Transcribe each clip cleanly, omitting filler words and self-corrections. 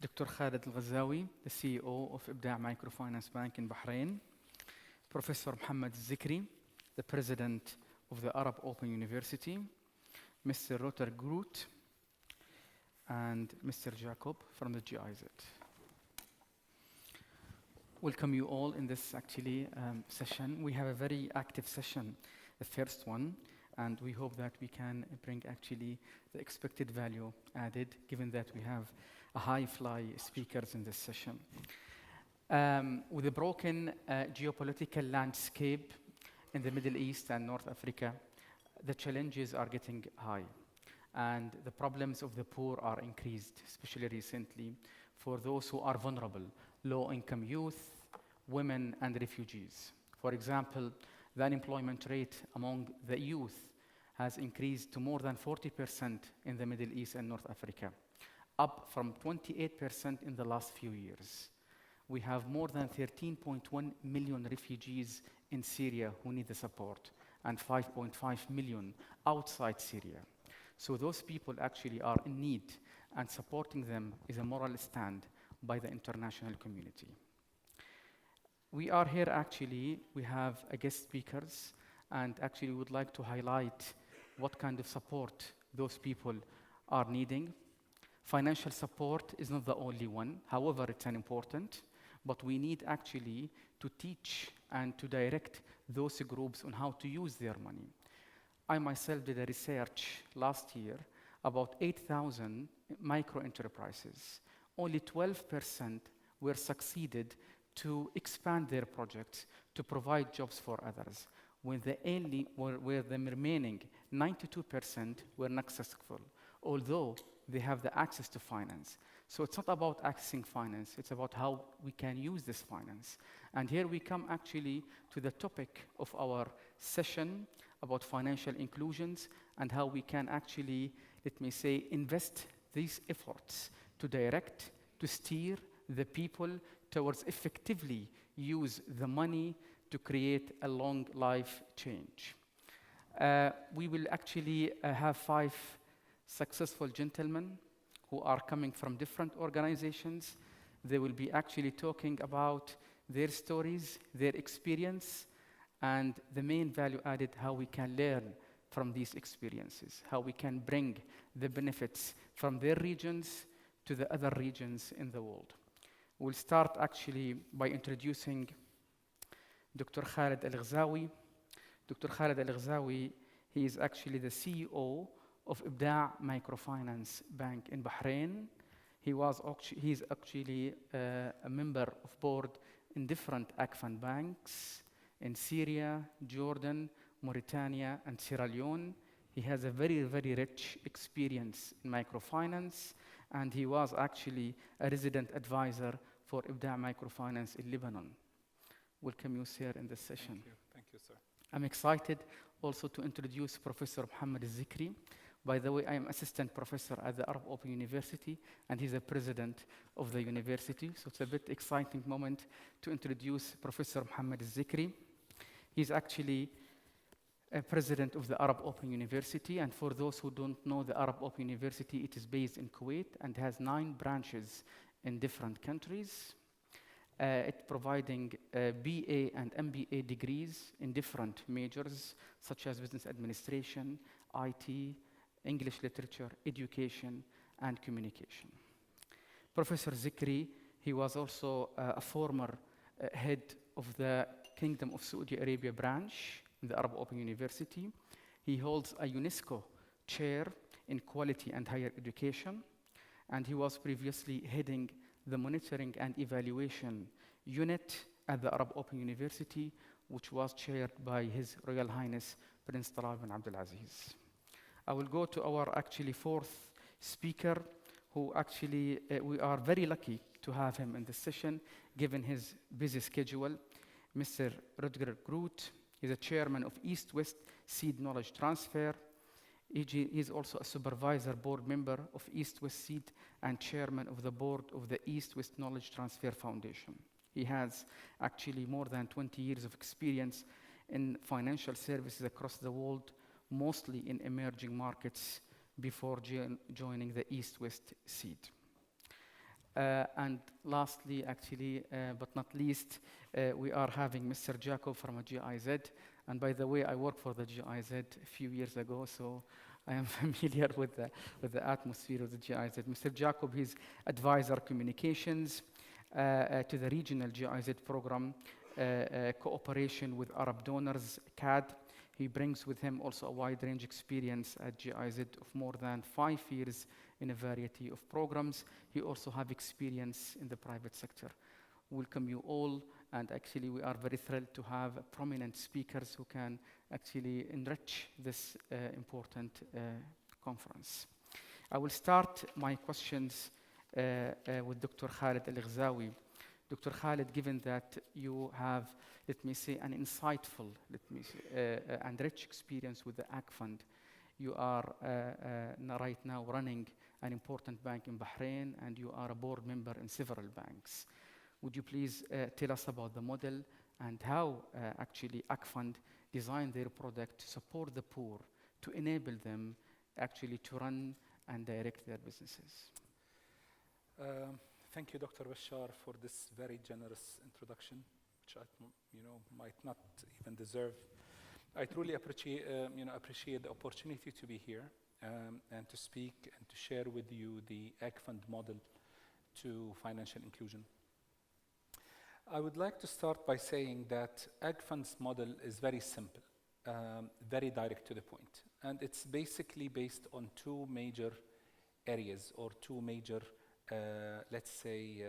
Dr. Khaled Algazawi, the CEO of IBDAع Microfinance Bank in Bahrain. Professor Mohammed Alzakri, the President of the Arab Open University. Mr. Rutger Groot, and Mr. Jakob from the GIZ. Welcome you all in this session. We have a very active session, the first one, and we hope that we can bring the expected value added, given that we have a high-fly speakers in this session. With a broken geopolitical landscape in the Middle East and North Africa, the challenges are getting high, and the problems of the poor are increased, especially recently, for those who are vulnerable, low-income youth, women, and refugees. For example, the unemployment rate among the youth has increased to more than 40% in the Middle East and North Africa, up from 28% in the last few years. We have more than 13.1 million refugees in Syria who need the support, and 5.5 million outside Syria. So those people actually are in need, and supporting them is a moral stand by the international community. We are here we have a guest speakers, and actually would like to highlight what kind of support those people are needing. Financial support is not the only one, however, it's an important, but we need to teach and to direct those groups on how to use their money. I myself did a research last year about 8,000 micro enterprises. Only 12% were succeeded to expand their projects to provide jobs for others, when the remaining 92% were not successful, although they have the access to finance. So it's not about accessing finance, it's about how we can use this finance. And here we come to the topic of our session about financial inclusions and how we can invest these efforts to direct, to steer the people towards effectively use the money to create a long life change. We will have 5 successful gentlemen who are coming from different organizations. They will be talking about their stories, their experience, and the main value added, how we can learn from these experiences, how we can bring the benefits from their regions to the other regions in the world. We'll start by introducing Dr. Khaled Algazawi. Dr. Khaled Algazawi, he is the CEO of IBDAع Microfinance Bank in Bahrain. He is a member of board in different AGFUND banks in Syria, Jordan, Mauritania, and Sierra Leone. He has a very, very rich experience in microfinance, and he was a resident advisor for IBDAع Microfinance in Lebanon. Welcome you, sir, in this session. Thank you, sir. I'm excited also to introduce Professor Mohammed Alzakri. By the way, I am assistant professor at the Arab Open University, and he's the president of the university. So it's a bit exciting moment to introduce Professor Mohammed Alzakri. He's a president of the Arab Open University, and for those who don't know the Arab Open University, it is based in Kuwait and has 9 branches in different countries. It's providing BA and MBA degrees in different majors, such as business administration, IT, English literature, education, and communication. Professor Alzakri, he was also a former head of the Kingdom of Saudi Arabia branch in the Arab Open University. He holds a UNESCO chair in quality and higher education, and he was previously heading the monitoring and evaluation unit at the Arab Open University, which was chaired by His Royal Highness Prince Talal bin Abdulaziz. I will go to our 4th speaker, who we are very lucky to have him in this session, given his busy schedule, Mr. Rutger Groot. He's a chairman of EastWest Seed Knowledge Transfer. He's also a supervisor board member of EastWest Seed and chairman of the board of the EastWest Knowledge Transfer Foundation. He has more than 20 years of experience in financial services across the world, mostly in emerging markets, before joining the EastWest Seed. And lastly, actually, but not least, we are having Mr. Jakob from a GIZ. And by the way, I worked for the GIZ a few years ago, so I am familiar with the atmosphere of the GIZ. Mr. Jakob, he's advisor communications to the regional GIZ program, cooperation with Arab donors, CAD. He brings with him also a wide range experience at GIZ of more than 5 years in a variety of programs. He also have experience in the private sector. Welcome you all, and actually we are very thrilled to have prominent speakers who can actually enrich this important conference. I will start my questions with Dr. Khaled Algazawi. Dr. Khaled, given that you have, let me say, an insightful, and rich experience with the AGFUND, you are right now running an important bank in Bahrain, and you are a board member in several banks. Would you please tell us about the model and how actually AGFUND designed their product to support the poor, to enable them actually to run and direct their businesses? Thank you, Dr. Bashar, for this very generous introduction, which I might not even deserve. I truly appreciate the opportunity to be here and to speak and to share with you the AGFUND model to financial inclusion. I would like to start by saying that AGFUND's model is very simple, very direct to the point, and it's basically based on two major areas or two major let's say,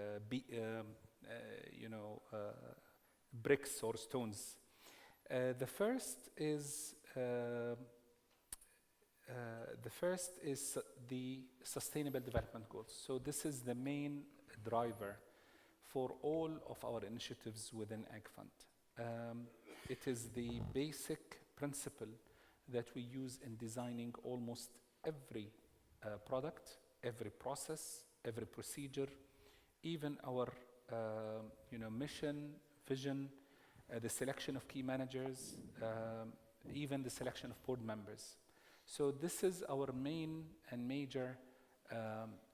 bricks or stones. The first is the Sustainable Development Goals. So this is the main driver for all of our initiatives within AGFUND. It is the basic principle that we use in designing almost every product, every process, every procedure, even our mission, vision, the selection of key managers, even the selection of board members. So this is our main and major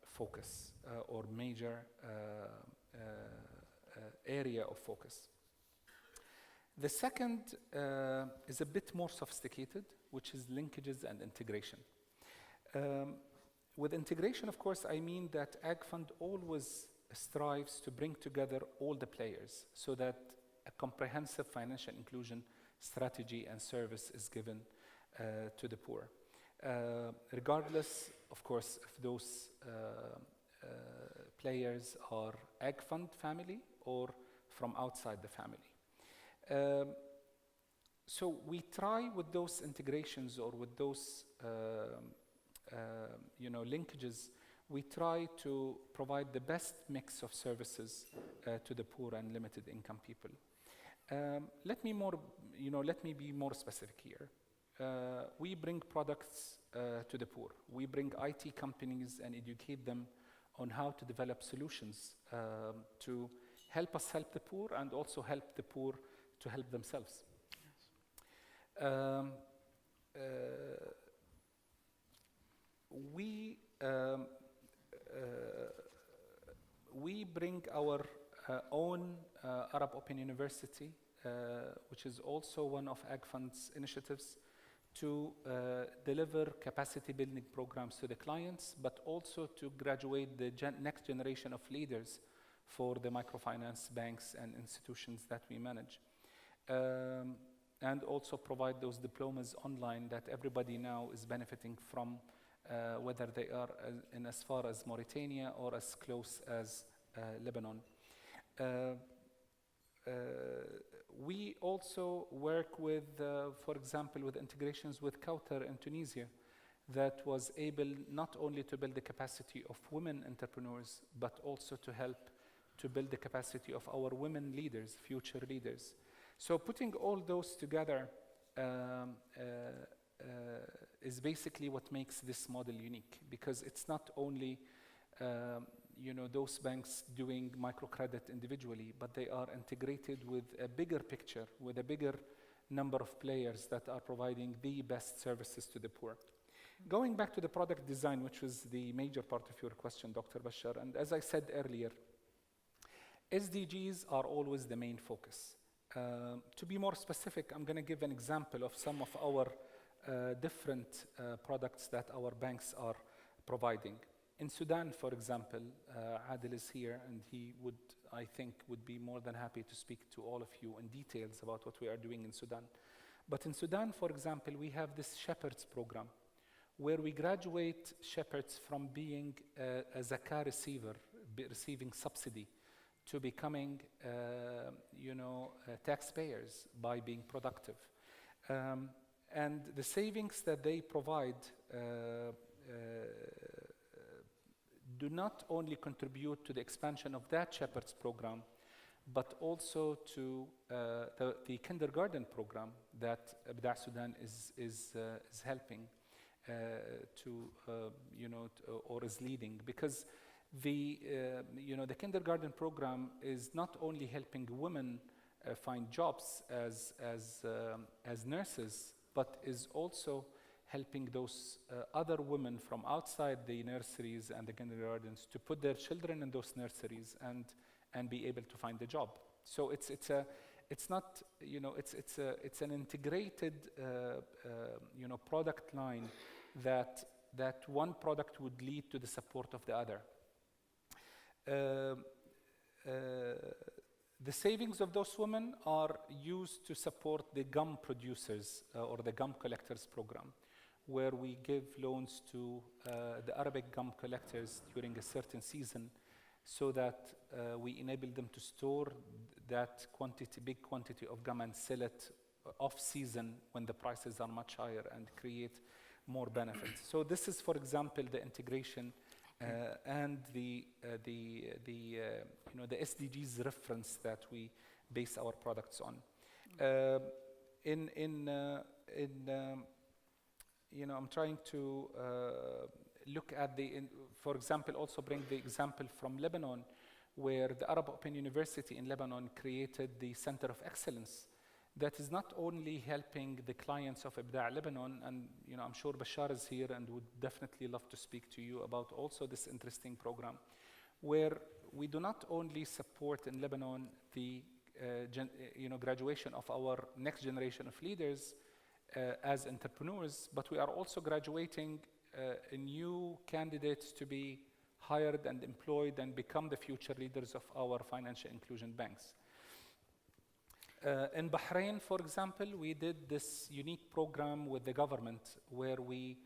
focus or major area of focus. The second is a bit more sophisticated, which is linkages and integration. With integration, of course, I mean that AGFUND always strives to bring together all the players so that a comprehensive financial inclusion strategy and service is given to the poor. Regardless, of course, if those players are AGFUND family or from outside the family. So we try with those integrations or with those linkages, we try to provide the best mix of services to the poor and limited income people. Let me be more specific here. We bring products to the poor. We bring IT companies and educate them on how to develop solutions to help us help the poor and also help the poor to help themselves. Yes. We bring our own Arab Open University, which is also one of AGFUND's initiatives, to deliver capacity building programs to the clients, but also to graduate the next generation of leaders for the microfinance banks and institutions that we manage. And also provide those diplomas online that everybody now is benefiting from, whether they are in as far as Mauritania or as close as Lebanon. We also work with, for example, with integrations with Qatar in Tunisia that was able not only to build the capacity of women entrepreneurs, but also to help to build the capacity of our women leaders, future leaders. So putting all those together is basically what makes this model unique, because it's not only those banks doing microcredit individually, but they are integrated with a bigger picture, with a bigger number of players that are providing the best services to the poor. Going back to the product design, which was the major part of your question, Dr. Bashar, and as I said earlier, SDGs are always the main focus. To be more specific, I'm going to give an example of some of our different products that our banks are providing. In Sudan, for example, Adil is here, and he would, I think, would be more than happy to speak to all of you in details about what we are doing in Sudan. But in Sudan, for example, we have this Shepherds program, where we graduate shepherds from being a zakah receiver, receiving subsidy, to becoming, taxpayers by being productive. And the savings that they provide do not only contribute to the expansion of that Shepherds program, but also to the kindergarten program that Ibda' Sudan is helping or is leading, because the kindergarten program is not only helping women find jobs as nurses, but is also helping those other women from outside the nurseries and the kindergartens to put their children in those nurseries and be able to find a job. So it's an integrated product line that one product would lead to the support of the other. The savings of those women are used to support the gum producers or the gum collectors program, where we give loans to the Arabic gum collectors during a certain season, so that we enable them to store that big quantity of gum and sell it off season when the prices are much higher and create more benefits. So this is, for example, the integration and the SDGs reference that we base our products on. I'm trying to look at for example, also bring the example from Lebanon, where the Arab Open University in Lebanon created the Center of Excellence that is not only helping the clients of Ibda' Lebanon, and I'm sure Bashar is here and would definitely love to speak to you about also this interesting program, where we do not only support in Lebanon the graduation of our next generation of leaders as entrepreneurs, but we are also graduating new candidates to be hired and employed and become the future leaders of our financial inclusion banks. In Bahrain, for example, we did this unique program with the government where we,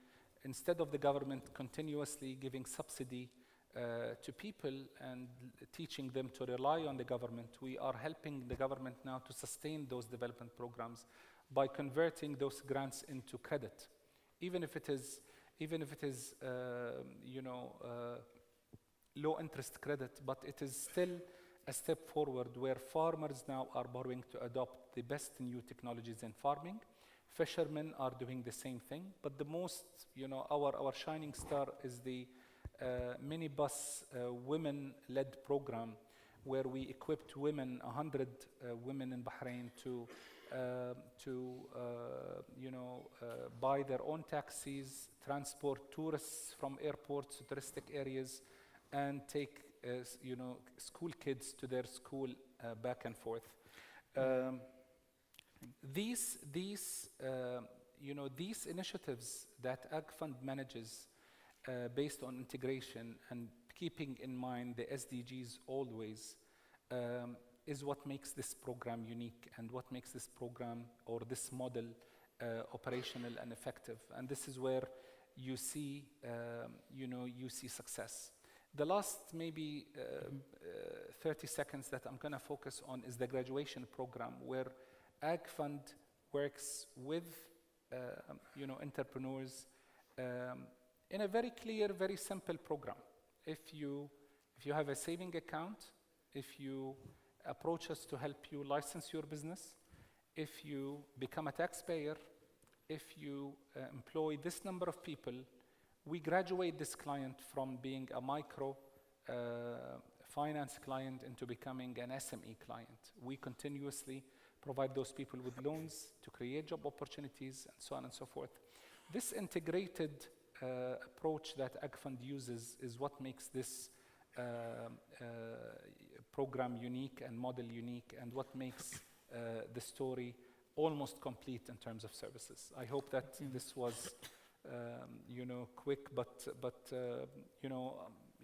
instead of the government continuously giving subsidy to people and teaching them to rely on the government, we are helping the government now to sustain those development programs by converting those grants into credit, even if it is low interest credit, but it is still a step forward where farmers now are borrowing to adopt the best new technologies in farming. Fishermen are doing the same thing, but the most, our shining star is the minibus women-led program, where we equipped women, 100 women in Bahrain to buy their own taxis, transport tourists from airports to touristic areas, and take school kids to their school back and forth. These initiatives that AGFUND manages based on integration and keeping in mind the SDGs always is what makes this program unique and what makes this program or this model operational and effective. And this is where you see success. The last maybe 30 seconds that I'm going to focus on is the graduation program, where AGFUND works with entrepreneurs in a very clear, very simple program. If you have a saving account, if you approach us to help you license your business, if you become a taxpayer, if you employ this number of people, we graduate this client from being a micro finance client into becoming an SME client. We continuously provide those people with loans to create job opportunities and so on and so forth. This integrated approach that AGFUND uses is what makes this program unique and model unique, and what makes the story almost complete in terms of services. I hope that this was, quick, but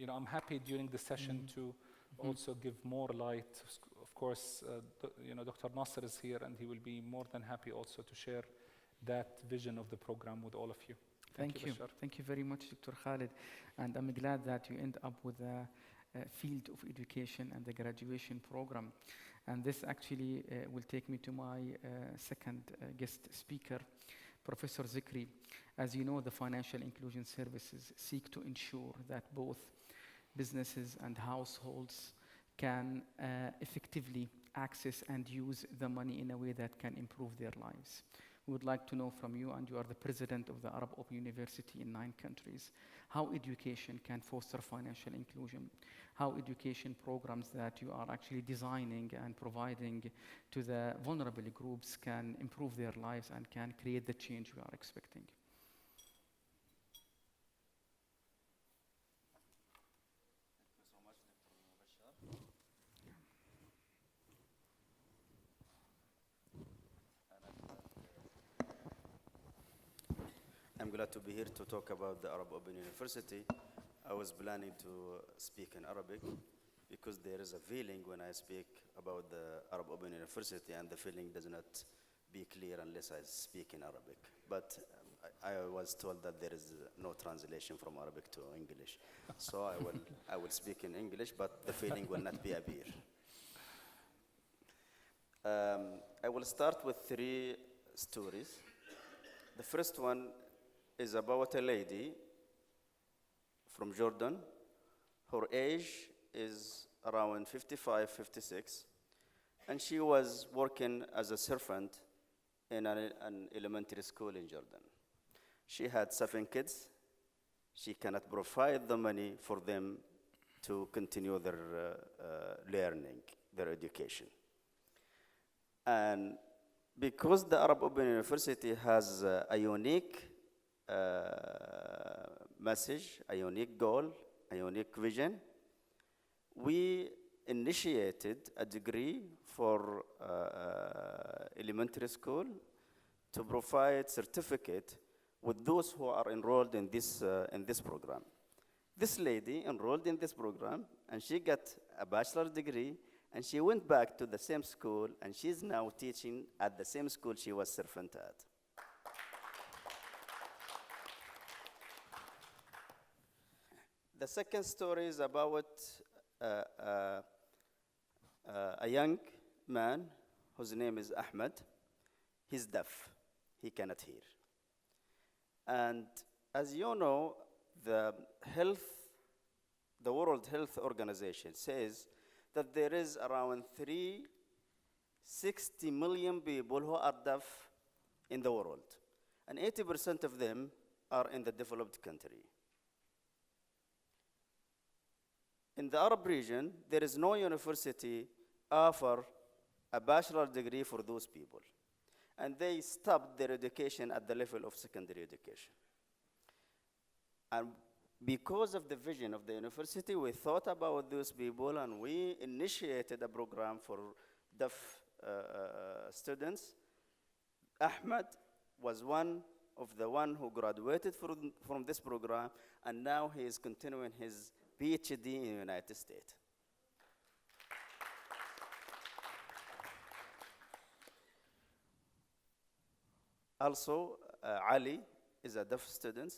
I'm happy during the session to also give more light. Of course, Dr. Nasser is here, and he will be more than happy also to share that vision of the program with all of you. Thank you. Bashar. Thank you very much, Dr. Khaled. And I'm glad that you end up with a field of education and the graduation program. And this actually will take me to my second guest speaker, Professor Alzakri. As you know, the financial inclusion services seek to ensure that both businesses and households can effectively access and use the money in a way that can improve their lives. We would like to know from you, and you are the president of the Arab Open University in 9 countries, how education can foster financial inclusion, how education programs that you are actually designing and providing to the vulnerable groups can improve their lives and can create the change we are expecting. I'm glad to be here to talk about the Arab Open University. I was planning to speak in Arabic because there is a feeling when I speak about the Arab Open University, and the feeling does not be clear unless I speak in Arabic. But I was told that there is no translation from Arabic to English. So I will speak in English, but the feeling will not be appear. I will start with 3 stories. The first one is about a lady from Jordan. Her age is around 55, 56, and she was working as a servant in an elementary school in Jordan. She had 7 kids. She cannot provide the money for them to continue their learning, their education. And because the Arab Open University has a unique message, a unique goal, a unique vision, we initiated a degree for elementary school to provide certificate with those who are enrolled in this program. This lady enrolled in this program, and she got a bachelor's degree, and she went back to the same school, and she's now teaching at the same school she was servant at. The second story is about a young man whose name is Ahmed. He's deaf. He cannot hear. And as you know, the World Health Organization says that there is around 360 million people who are deaf in the world, and 80% of them are in the developed country. In the Arab region, there is no university offer a bachelor degree for those people, and they stopped their education at the level of secondary education. And because of the vision of the university, we thought about those people, and we initiated a program for deaf students. Ahmed was one who graduated from this program, and now he is continuing his PhD in the United States. Also, Ali is a deaf student.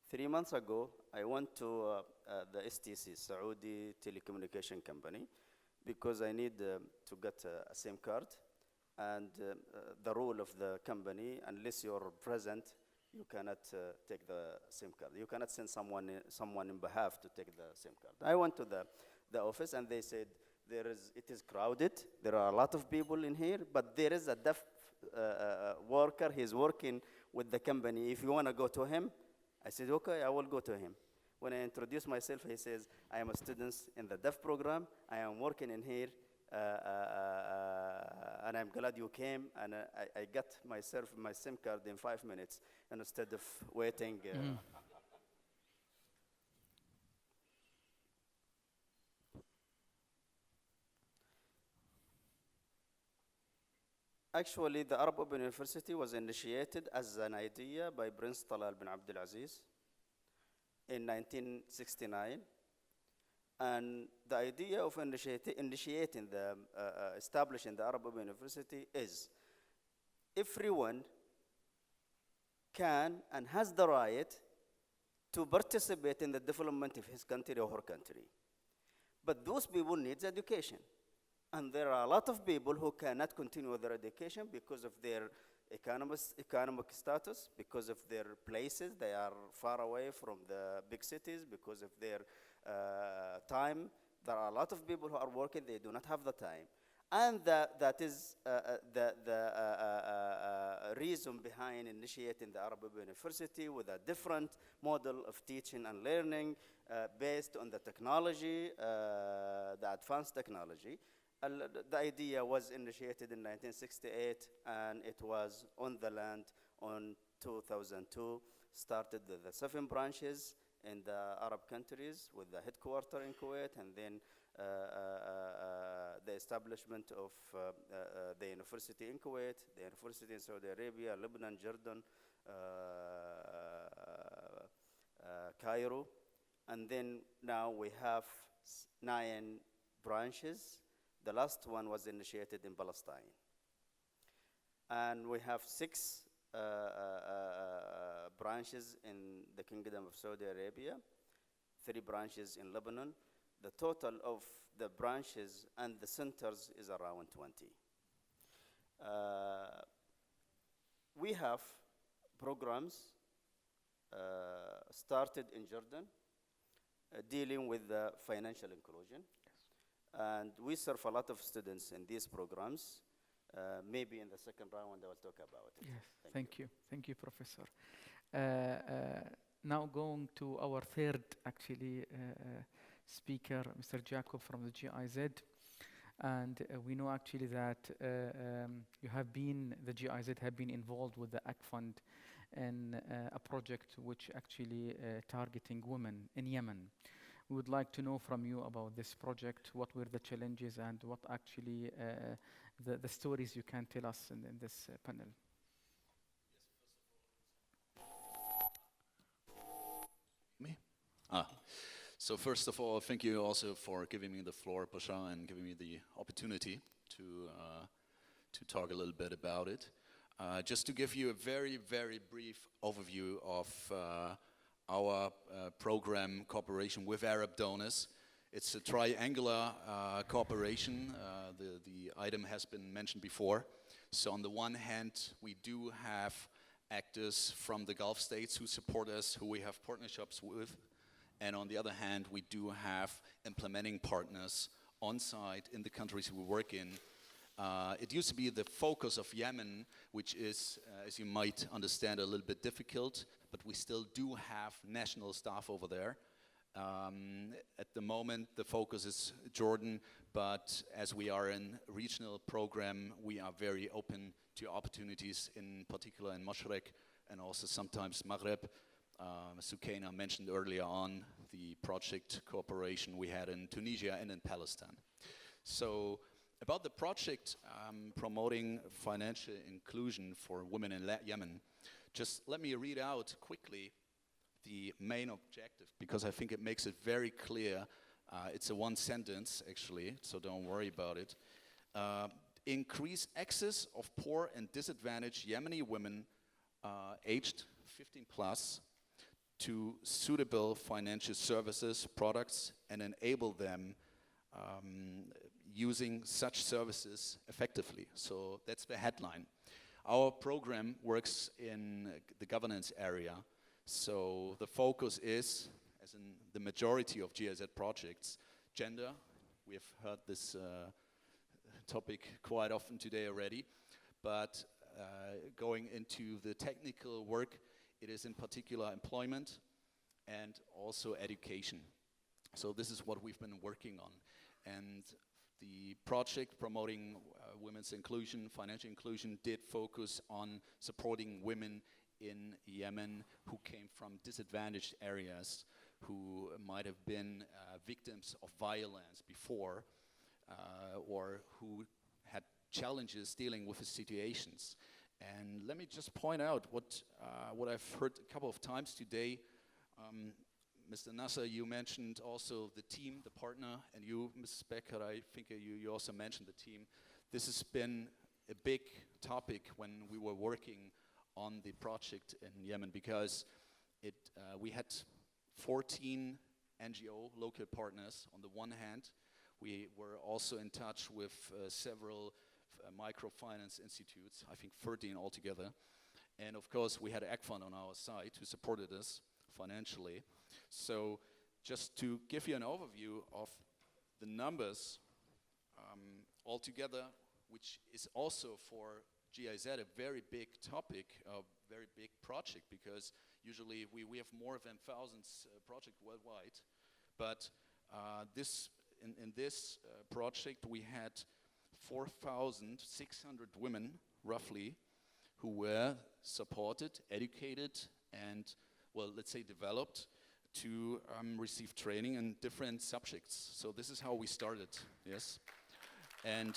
3 months ago, I went to the STC, Saudi Telecommunication Company, because I need to get a SIM card. And the rule of the company, unless you're present, you cannot take the SIM card. You cannot send someone in behalf to take the SIM card. I went to the office, and they said, it is crowded. There are a lot of people in here, but there is a deaf worker. He's working with the company. If you want to go to him, I said, okay, I will go to him. When I introduced myself, he says, I am a student in the deaf program. I am working in here, and I'm glad you came. And I got my SIM card in 5 minutes, and instead of waiting Actually, the Arab Open University was initiated as an idea by Prince Talal bin Abdul Aziz in 1969. And the idea of initiating the, establishing the Arab Open University is everyone can and has the right to participate in the development of his country or her country. But those people need education. And there are a lot of people who cannot continue their education because of their economic status, because of their places. They are far away from the big cities, because of their time. There are a lot of people who are working, they do not have the time. And that is the reason behind initiating the Arab University with a different model of teaching and learning based on the technology, the advanced technology. The idea was initiated in 1968, and it was on the land on 2002. Started the 7 branches in the Arab countries with the headquarters in Kuwait, and then the establishment of the university in Kuwait, the university in Saudi Arabia, Lebanon, Jordan, Cairo, and then now we have 9 branches. The last one was initiated in Palestine. And we have 6 branches in the Kingdom of Saudi Arabia, 3 branches in Lebanon. The total of the branches and the centers is around 20. We have programs started in Jordan dealing with the financial inclusion. And we serve a lot of students in these programs. Maybe in the second round I will talk about it. Yes, thank you. Thank you, Professor. Now going to our third, actually, speaker, Mr. Jakob from the GIZ. And we know actually that the GIZ have been involved with the AGFUND in a project which actually targeting women in Yemen. We would like to know from you about this project, what were the challenges and what actually the stories you can tell us in this panel. Me? So first of all, thank you also for giving me the floor, Bashar, and giving me the opportunity to talk a little bit about it. Just to give you a very, very brief overview of our program cooperation with Arab donors. It's a triangular cooperation. The item has been mentioned before. So on the one hand, we do have actors from the Gulf states who support us, who we have partnerships with. And on the other hand, we do have implementing partners on site in the countries we work in. It used to be the focus of Yemen, which is, as you might understand, a little bit difficult, but we still do have national staff over there. At the moment, the focus is Jordan, but as we are in a regional program, we are very open to opportunities, in particular in Mashreq and also sometimes Maghreb. Sukaina mentioned earlier on the project cooperation we had in Tunisia and in Palestine. So about the project promoting financial inclusion for women in Yemen, just let me read out quickly the main objective, because I think it makes it very clear. It's a one sentence, actually, so don't worry about it. Increase access of poor and disadvantaged Yemeni women aged 15 plus to suitable financial services, products, and enable them using such services effectively. So that's the headline. Our program works in the governance area. So the focus is, as in the majority of GIZ projects, gender. We have heard this topic quite often today already. But going into the technical work, it is in particular employment and also education. So this is what we've been working on. And the project promoting women's inclusion, financial inclusion, did focus on supporting women in Yemen who came from disadvantaged areas, who might have been victims of violence before, or who had challenges dealing with the situations. And let me just point out what I've heard a couple of times today. Mr. Nasser, you mentioned also the team, the partner, and you, Mrs. Becker, I think you also mentioned the team. This has been a big topic when we were working on the project in Yemen, because we had 14 NGO local partners on the one hand. We were also in touch with several microfinance institutes, I think 13 altogether. And of course, we had AGFUND on our side who supported us financially. So just to give you an overview of the numbers altogether, which is also for GIZ a very big topic, a very big project, because usually we have more than thousands project worldwide. But in this project we had 4,600 women, roughly, who were supported, educated, and, well, let's say developed to receive training in different subjects. So this is how we started, yes. And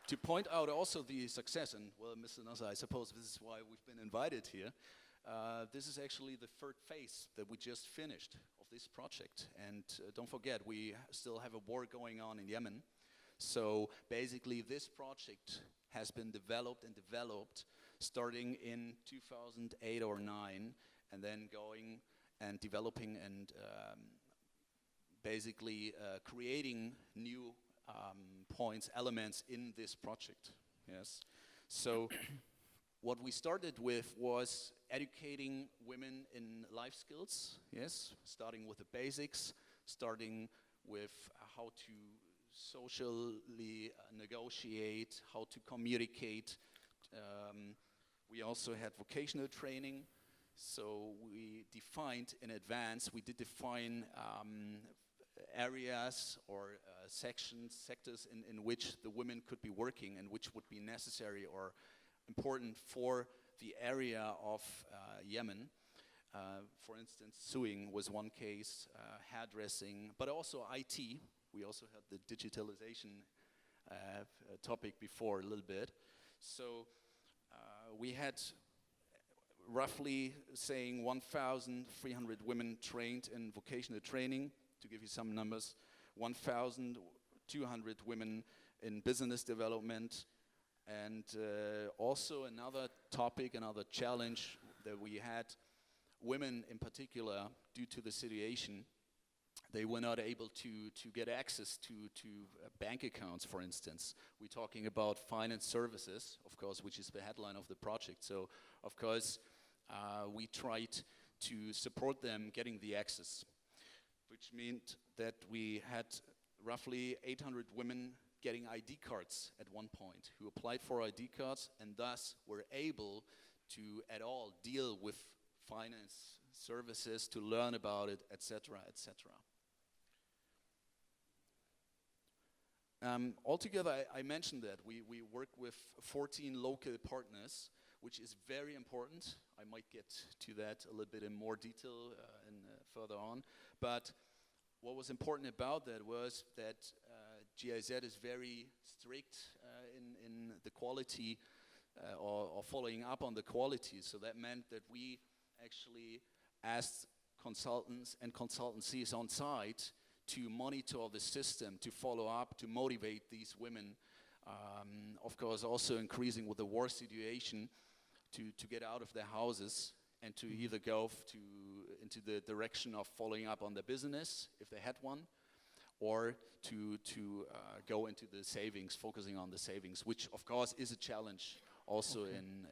to point out also the success, and, well, Mr. Nasser, I suppose this is why we've been invited here. This is actually the third phase that we just finished of this project. And don't forget, we still have a war going on in Yemen. So basically this project has been developed starting in 2008 or 9, and then going and developing and basically creating new points, elements in this project, yes. So what we started with was educating women in life skills, yes, starting with the basics, starting with how to socially negotiate, how to communicate. We also had vocational training, so we defined in advance, we did define areas or sectors in which the women could be working and which would be necessary or important for the area of Yemen. For instance, sewing was one case, hairdressing, but also IT. We also had the digitalization topic before a little bit. So we had roughly saying 1,300 women trained in vocational training, to give you some numbers, 1,200 women in business development, and also another topic, another challenge that we had, women in particular, due to the situation, they were not able to get access to bank accounts, for instance. We're talking about finance services, of course, which is the headline of the project. So, of course, we tried to support them getting the access, which meant that we had roughly 800 women getting ID cards at one point, who applied for ID cards and thus were able to at all deal with finance services, to learn about it, etc., etc. Altogether, I mentioned that we work with 14 local partners, which is very important. I might get to that a little bit in more detail further on. But what was important about that was that GIZ is very strict in the quality or following up on the quality. So that meant that we actually asked consultants and consultancies on site to monitor the system, to follow up, to motivate these women. Of course, also increasing with the war situation, to get out of their houses and to either go into the direction of following up on their business, if they had one, or to go into the savings, focusing on the savings, which of course is a challenge also in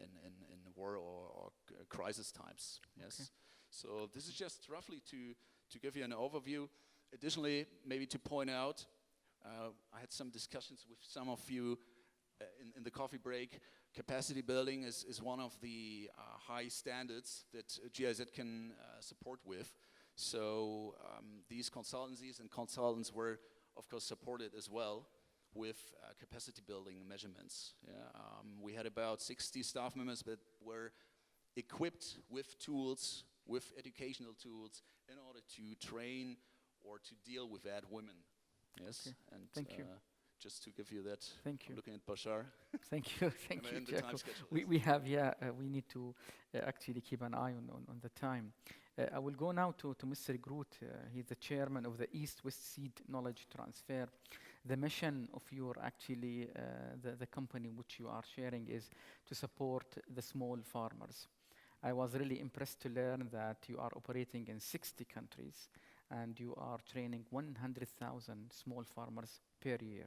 war or crisis times. Yes. Okay. So this is just roughly to give you an overview. Additionally, maybe to point out, I had some discussions with some of you in the coffee break. Capacity building is one of the high standards that GIZ can support with. So these consultancies and consultants were, of course, supported as well with capacity building measurements. Yeah, we had about 60 staff members that were equipped with tools, with educational tools, in order to train or to deal with that women. Yes, okay. and thank you. just to give you that. Thank you. Looking at Bashar. Thank you. Thank And you, in the time Jakob. schedule. We have, we need to actually keep an eye on the time. I will go now to Mr. Groot. He's the chairman of the EastWest Seed Knowledge Transfer. The mission of your actually, the company which you are sharing is to support the small farmers. I was really impressed to learn that you are operating in 60 countries and you are training 100,000 small farmers per year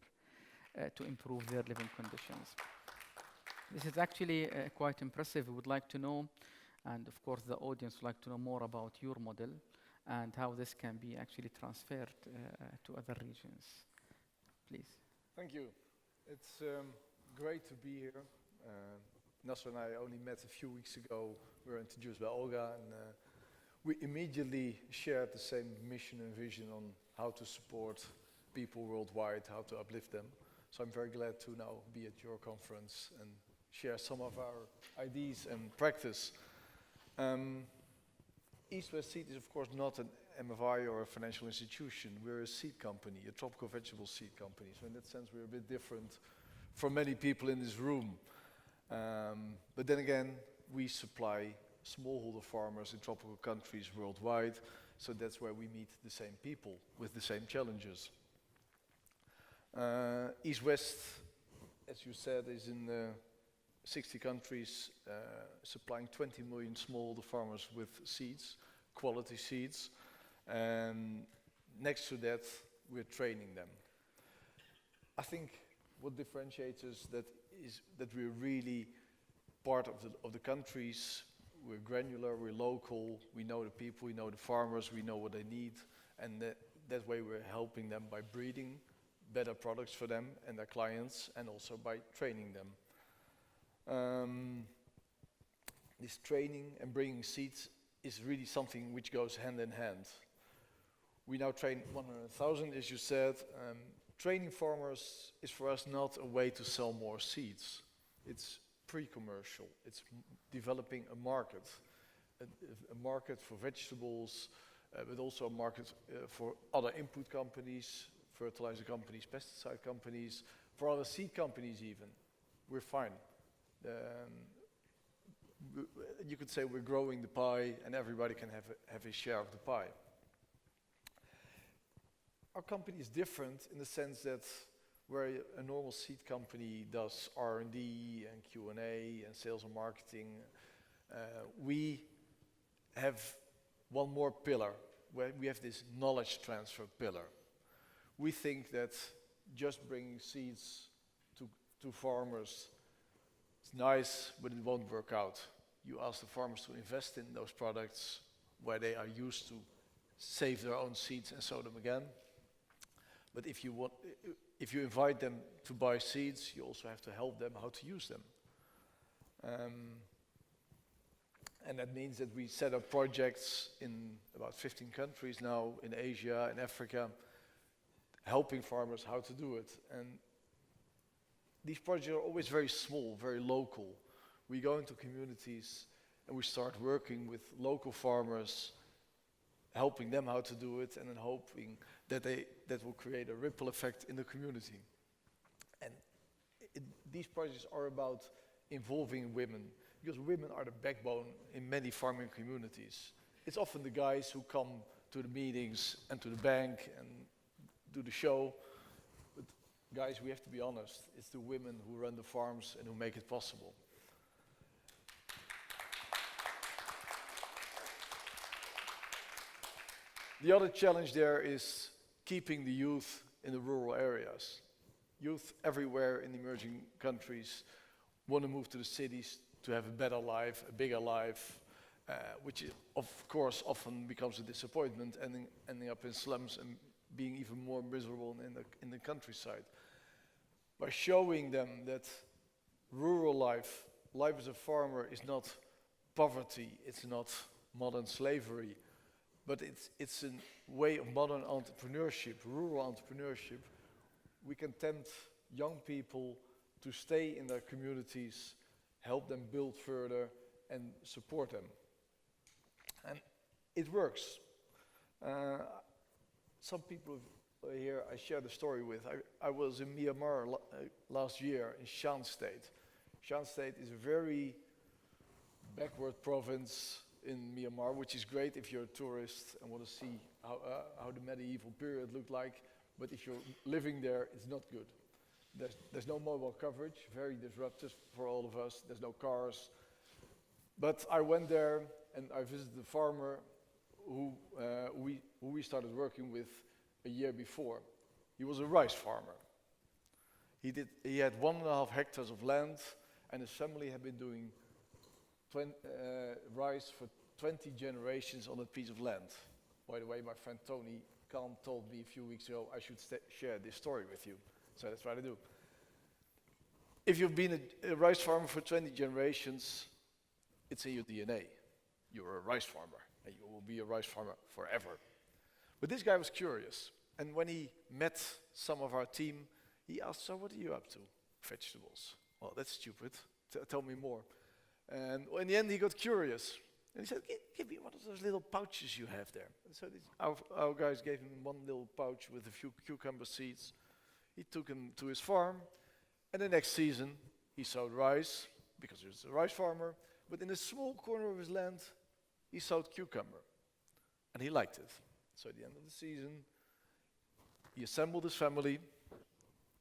to improve their living conditions. This is actually quite impressive. We would like to know, and of course the audience would like to know more about your model and how this can be actually transferred to other regions. Please. Thank you. It's great to be here. Nasser and I only met a few weeks ago. We were introduced by Olga, and we immediately shared the same mission and vision on how to support people worldwide, how to uplift them. So I'm very glad to now be at your conference and share some of our ideas and practice. EastWest Seed is of course not an MFI or a financial institution. We're a seed company, a tropical vegetable seed company. So in that sense, we're a bit different from many people in this room. But then again, we supply smallholder farmers in tropical countries worldwide. So that's where we meet the same people with the same challenges. EastWest, as you said, is in 60 countries, supplying 20 million smallholder farmers with seeds, quality seeds. And next to that, we're training them. I think what differentiates us is that we're really part of the countries. We're granular, we're local, we know the people, we know the farmers, we know what they need, and that way we're helping them by breeding better products for them and their clients, and also by training them. This training and bringing seeds is really something which goes hand in hand. We now train 100,000, as you said. Training farmers is for us not a way to sell more seeds. It's pre-commercial. It's developing a market for vegetables, but also a market for other input companies, fertilizer companies, pesticide companies, for other seed companies even. We're fine. You could say we're growing the pie and everybody can have a share of the pie. Our company is different in the sense that where a normal seed company does R&D and Q&A and sales and marketing, we have one more pillar, where we have this knowledge transfer pillar. We think that just bringing seeds to farmers is nice, but it won't work out. You ask the farmers to invest in those products where they are used to save their own seeds and sow them again. But if you invite them to buy seeds, you also have to help them how to use them. And that means that we set up projects in about 15 countries now, in Asia and Africa, helping farmers how to do it. And these projects are always very small, very local. We go into communities and we start working with local farmers, helping them how to do it, and then hoping that that will create a ripple effect in the community. And these projects are about involving women, because women are the backbone in many farming communities. It's often the guys who come to the meetings and to the bank and do the show. But guys, we have to be honest, it's the women who run the farms and who make it possible. The other challenge there is keeping the youth in the rural areas. Youth everywhere in emerging countries want to move to the cities to have a better life, a bigger life, which of course often becomes a disappointment, ending up in slums and being even more miserable in the countryside. By showing them that rural life as a farmer is not poverty, it's not modern slavery, but it's a way of modern entrepreneurship, rural entrepreneurship. We can tempt young people to stay in their communities, help them build further, and support them. And it works. Some people here I share the story with. I was in Myanmar last year in Shan State. Shan State is a very backward province in Myanmar, which is great if you're a tourist and want to see how the medieval period looked like. But if you're living there, it's not good. There's no mobile coverage, very disruptive for all of us. There's no cars. But I went there and I visited the farmer who we started working with a year before. He was a rice farmer. He had 1.5 hectares of land, and his family had been doing rice for 20 generations on that piece of land. By the way, my friend Tony Kahn told me a few weeks ago I should share this story with you. So that's what I do. If you've been a rice farmer for 20 generations, it's in your DNA. You're a rice farmer, and you will be a rice farmer forever. But this guy was curious, and when he met some of our team, he asked, so what are you up to? Vegetables. Well, that's stupid. Tell me more. And in the end, he got curious. And he said, give me one of those little pouches you have there. And so our guys gave him one little pouch with a few cucumber seeds. He took him to his farm, and the next season, he sowed rice, because he was a rice farmer, but in a small corner of his land, he sowed cucumber. And he liked it. So at the end of the season, he assembled his family,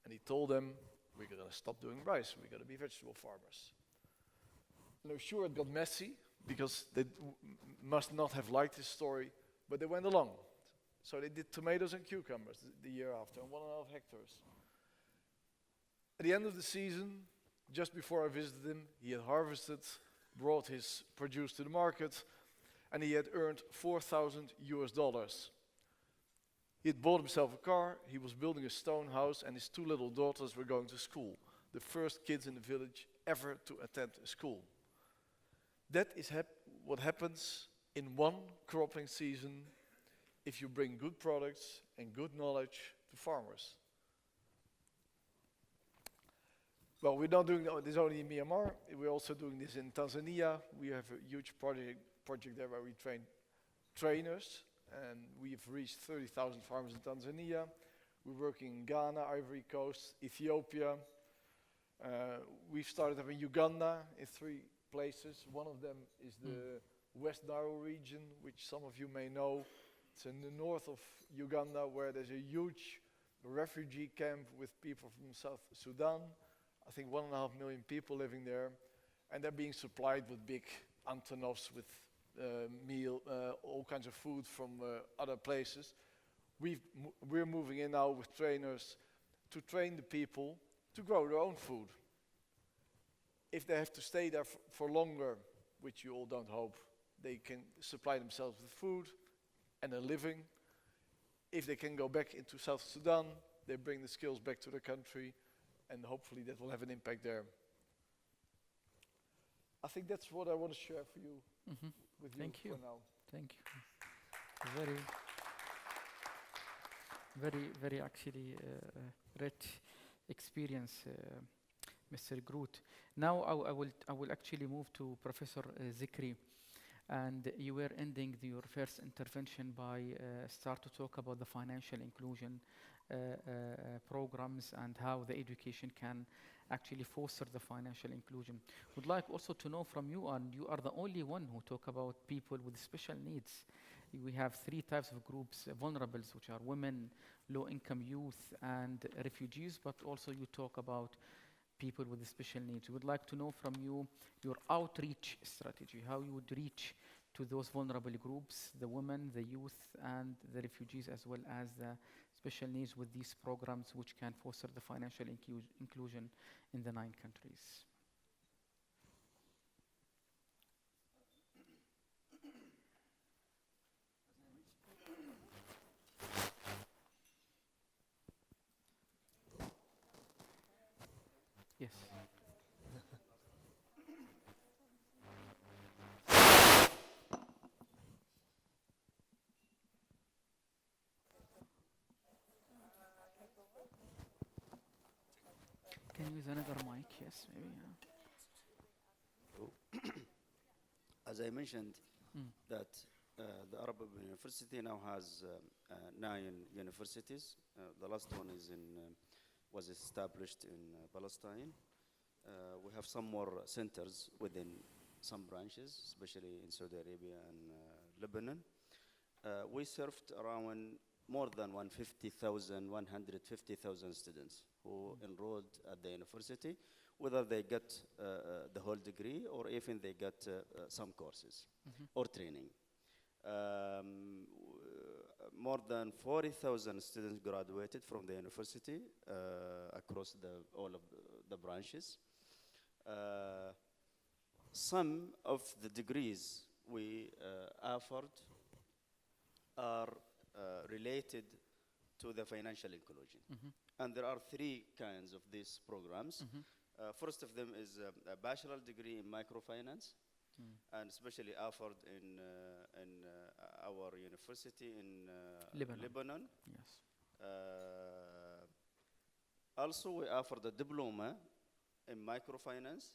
and he told them, we're going to stop doing rice, we're going to be vegetable farmers. Now, sure, it got messy, because they must not have liked his story, but they went along. So they did tomatoes and cucumbers the year after, on 1.5 hectares. At the end of the season, just before I visited him, he had harvested, brought his produce to the market, and he had earned $4,000. He had bought himself a car, he was building a stone house, and his 2 little daughters were going to school. The first kids in the village ever to attend a school. That is what happens in one cropping season if you bring good products and good knowledge to farmers. Well, we're not doing this only in Myanmar, we're also doing this in Tanzania. We have a huge project there where we train trainers, and we've reached 30,000 farmers in Tanzania. We're working in Ghana, Ivory Coast, Ethiopia. We've started up in Uganda in 3 places. One of them is the West Nile region, which some of you may know. It's in the north of Uganda, where there's a huge refugee camp with people from South Sudan. I think 1.5 million people living there, and they're being supplied with big Antonovs, with meal, all kinds of food from other places. We're moving in now with trainers to train the people to grow their own food. If they have to stay there for longer, which you all don't hope, they can supply themselves with food and a living. If they can go back into South Sudan, they bring the skills back to their country, and hopefully that will have an impact there. I think that's what I want to share for you, with you for now. Thank you. Very actually rich experience, Mr. Groot. Now I will actually move to Professor Zakri, and you were ending your first intervention by start to talk about the financial inclusion programs and how the education can actually foster the financial inclusion. Would like also to know from you, and you are the only one who talk about people with special needs. We have 3 types of groups, vulnerables, which are women, low-income youth, and refugees, but also you talk about people with special needs. We would like to know from you your outreach strategy, how you would reach to those vulnerable groups, the women, the youth, and the refugees, as well as the special needs with these programs which can foster the financial inclusion in the 9 countries. Yes. Can you use another mic? Yes, maybe. As I mentioned, that The Arab University now has 9 universities. The last one is was established in Palestine. We have some more centers within some branches, especially in Saudi Arabia and Lebanon. We served around more than 150,000 students who enrolled at the university, whether they get the whole degree or even they get some courses or training. More than 40,000 students graduated from the university across all of the branches. Some of the degrees we offered are related to the financial inclusion. And there are 3 kinds of these programs. First of them is a bachelor degree in microfinance, and especially offered in our university in Lebanon. Yes. Also, we offer the diploma in microfinance,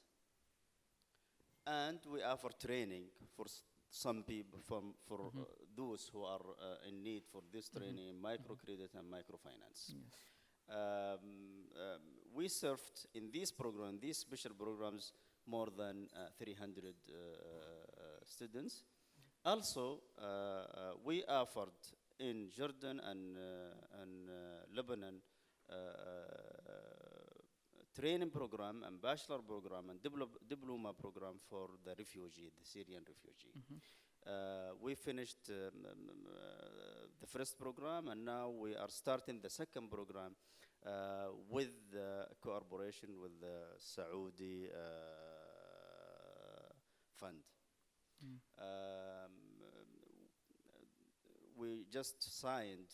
and we offer training for some people, for those who are in need for this training in microcredit and microfinance. Yes. We served in this program, these special programs, more than 300 students. Also, we offered in Jordan and Lebanon training program and bachelor program and diploma program for the refugee, the Syrian refugee. We finished the first program, and now we are starting the second program with cooperation with the Saudi fund. We just signed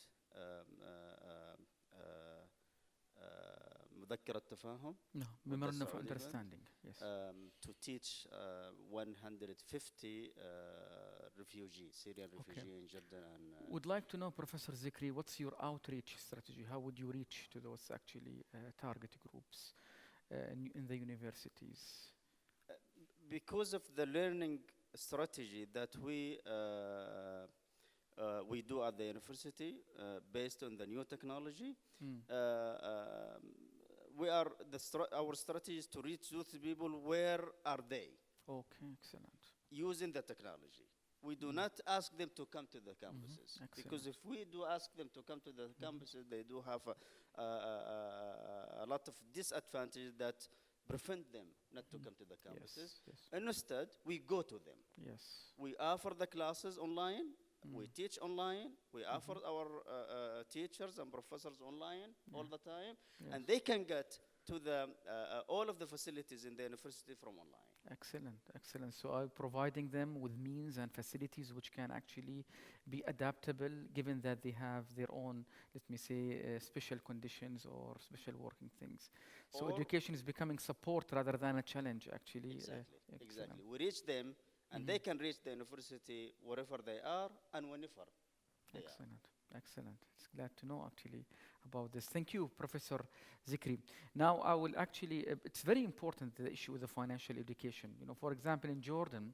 مذكرة تفاهم. No, memorandum of understanding. Yes. To teach 150 refugees, Syrian refugees in Jordan. And would like to know, Professor Zakri, what's your outreach strategy? How would you reach to those actually target groups in the universities? Because of the learning strategy that we do at the university based on the new technology, our strategy is to reach those people. Where are they? Okay, excellent. Using the technology. We do not ask them to come to the campuses, because if we do ask them to come to the campuses, they do have a lot of disadvantages that prevent them not to come to the campuses. Yes. And instead, we go to them. Yes. We offer the classes online. We teach online. We offer our teachers and professors online all the time, and they can get to the all of the facilities in the university from online. Excellent, excellent. So providing them with means and facilities which can actually be adaptable, given that they have their own, let me say, special conditions or special working things. So education is becoming support rather than a challenge, actually. Exactly. We reach them, and they can reach the university wherever they are and whenever they are. Excellent. It's glad to know actually about this. Thank you, Professor Zakri. Now I will actually, it's very important, the issue with the financial education. You know, for example, in Jordan,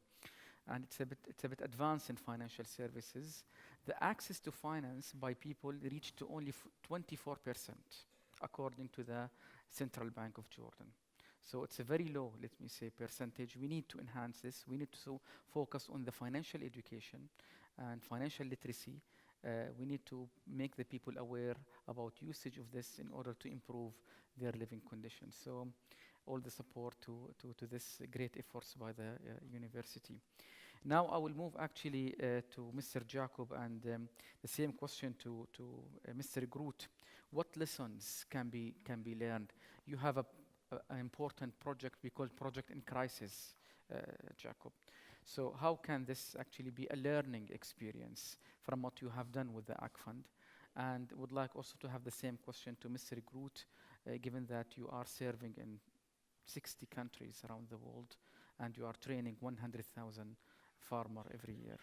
and it's a bit advanced in financial services, the access to finance by people reached to only 24%, according to the Central Bank of Jordan. So it's a very low, let me say, percentage. We need to enhance this. We need to focus on the financial education and financial literacy. We need to make the people aware about usage of this in order to improve their living conditions. So all the support to this great efforts by the university. Now I will move actually to Mr. Jakob, and the same question to Mr. Groot. What lessons can be learned? You have an important project we call Project in Crisis, Jakob. So how can this actually be a learning experience from what you have done with the AGFUND? And would like also to have the same question to Mr. Groot, given that you are serving in 60 countries around the world and you are training 100,000 farmers every year.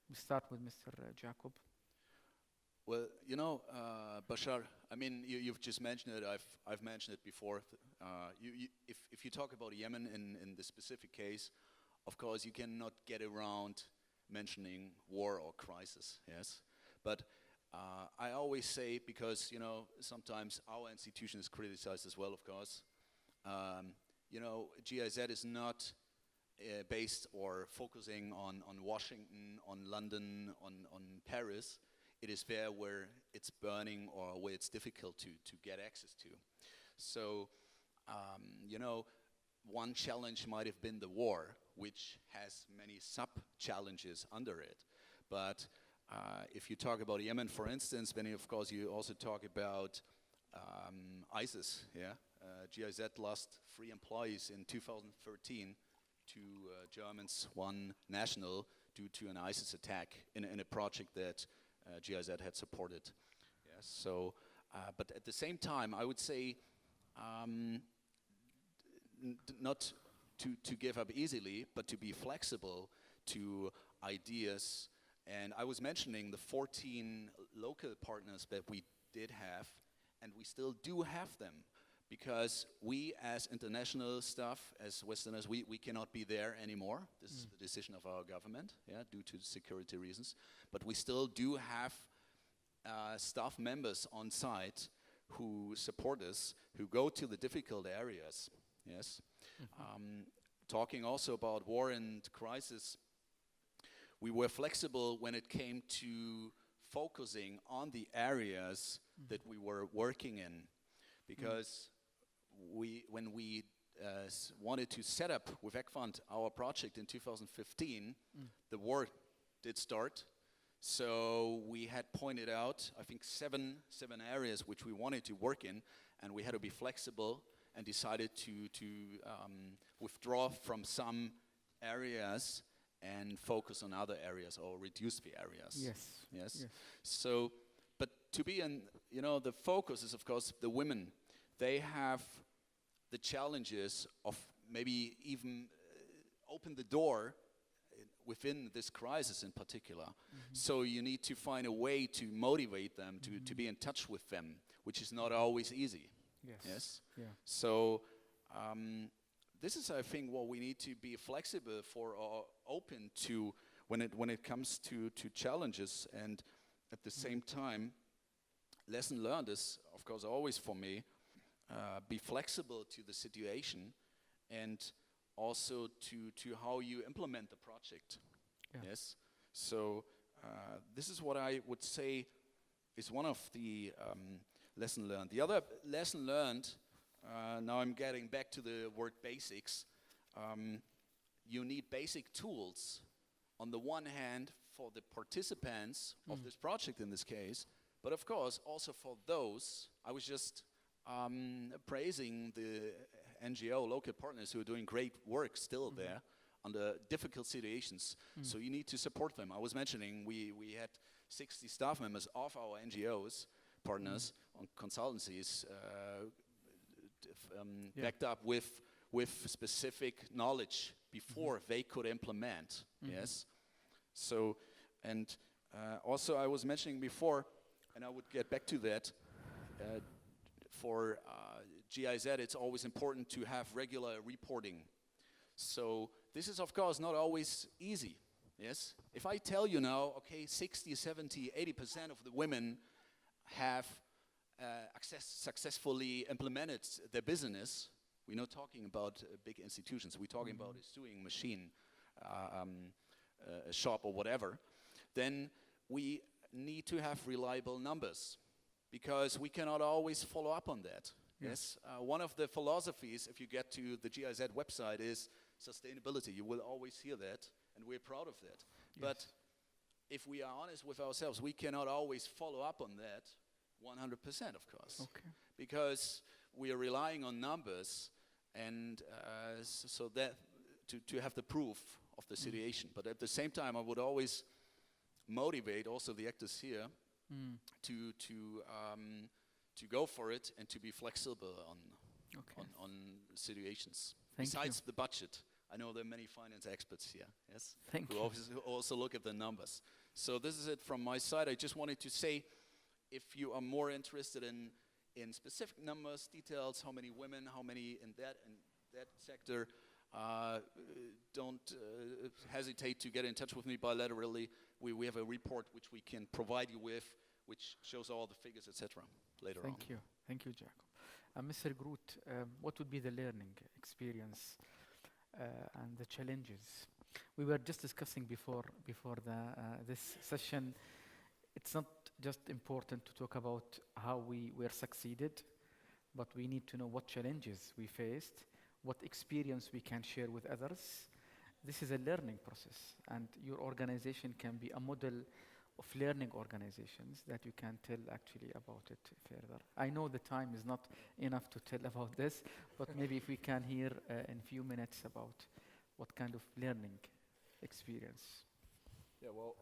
We start with Mr. Jakob. Well, you know, Bashar, I mean, you've just mentioned it, I've mentioned it before. If you talk about Yemen in the specific case, of course, you cannot get around mentioning war or crisis, yes. But I always say, because, you know, sometimes our institution is criticized as well, of course. You know, GIZ is not based or focusing on Washington, on London, on Paris. It is there where it's burning or where it's difficult to get access to. So, you know, one challenge might have been the war, which has many sub-challenges under it. But if you talk about Yemen, for instance, then of course you also talk about ISIS, yeah? GIZ lost 3 employees in 2013, 2 Germans, 1 national, due to an ISIS attack in a project that GIZ had supported. Yes, so, but at the same time, I would say not to give up easily, but to be flexible to ideas. And I was mentioning the 14 local partners that we did have, and we still do have them, because we as international staff, as Westerners, we cannot be there anymore. This is the decision of our government, yeah, due to security reasons. But we still do have staff members on site who support us, who go to the difficult areas, yes. Talking also about war and crisis, we were flexible when it came to focusing on the areas that we were working in, because when we wanted to set up with AGFUND our project in 2015, the war did start. So we had pointed out, I think, seven areas which we wanted to work in, and we had to be flexible and decided to withdraw from some areas and focus on other areas, or reduce the areas. Yes. Yes. So, but to be in, you know, the focus is of course the women. They have the challenges of maybe even open the door within this crisis in particular. So you need to find a way to motivate them, to be in touch with them, which is not always easy. Yes. Yes. Yeah. So this is, I think, what we need to be flexible for or open to when it comes to challenges. And at the same time, lesson learned is, of course, always for me, be flexible to the situation, and also to how you implement the project. Yeah. Yes. So this is what I would say is one of the lesson learned. The other lesson learned, now I'm getting back to the word basics. You need basic tools, on the one hand, for the participants of this project in this case, but of course also for those. I was just praising the NGO local partners who are doing great work still there under difficult situations. So you need to support them. I was mentioning we had 60 staff members of our NGOs partners on consultancies backed up with specific knowledge before they could implement. Yes. So, and also I was mentioning before, and I would get back to that, for GIZ it's always important to have regular reporting. So this is of course not always easy. Yes. If I tell you now, okay, 60, 70, 80% of the women have successfully implemented their business, we're not talking about big institutions, we're talking about a sewing machine, a shop or whatever, then we need to have reliable numbers, because we cannot always follow up on that. Yes. One of the philosophies, if you get to the GIZ website, is sustainability. You will always hear that, and we're proud of that. Yes. But if we are honest with ourselves, we cannot always follow up on that 100%, of course. Okay. Because we are relying on numbers, and so that to have the proof of the situation. But at the same time, I would always motivate also the actors here to go for it and to be flexible on situations. Besides the budget, I know there are many finance experts here. Yes, who also look at the numbers. So this is it from my side. I just wanted to say, if you are more interested in specific numbers, details, how many women, how many in that sector, don't hesitate to get in touch with me bilaterally. We have a report which we can provide you with, which shows all the figures, etc. later on. Thank you, Jakob. Mr. Groot, what would be the learning experience and the challenges? We were just discussing before this session. It's not just important to talk about how we were succeeded, but we need to know what challenges we faced, what experience we can share with others. This is a learning process, and your organization can be a model of learning organizations that you can tell actually about it further. I know the time is not enough to tell about this, but maybe if we can hear in a few minutes about what kind of learning experience. Yeah, well,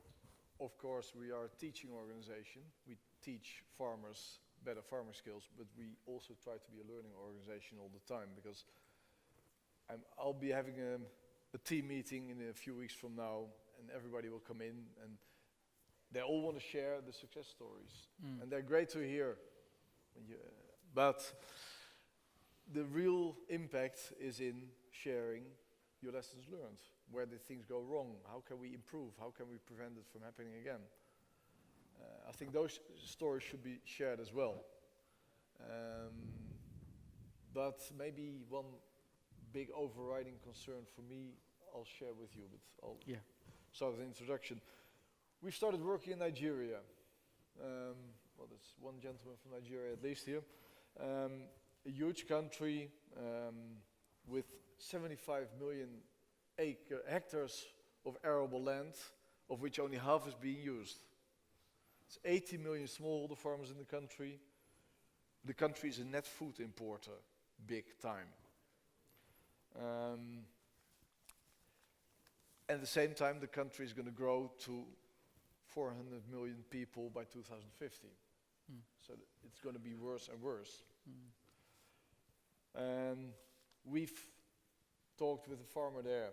of course, we are a teaching organization. We teach farmers better farmer skills, but we also try to be a learning organization all the time, because I'll be having a team meeting in a few weeks from now, and everybody will come in, and they all want to share the success stories. And they're great to hear. But the real impact is in sharing your lessons learned. Where did things go wrong? How can we improve? How can we prevent it from happening again? I think those stories should be shared as well. But maybe one big overriding concern for me, I'll share with you, but I'll start with the introduction. We started working in Nigeria. Well, there's one gentleman from Nigeria at least here. A huge country with 75 million hectares of arable land, of which only half is being used. It's 80 million smallholder farmers in the country. The country is a net food importer, big time. At the same time, the country is going to grow to 400 million people by 2050. So it's going to be worse and worse. And we've talked with a farmer there,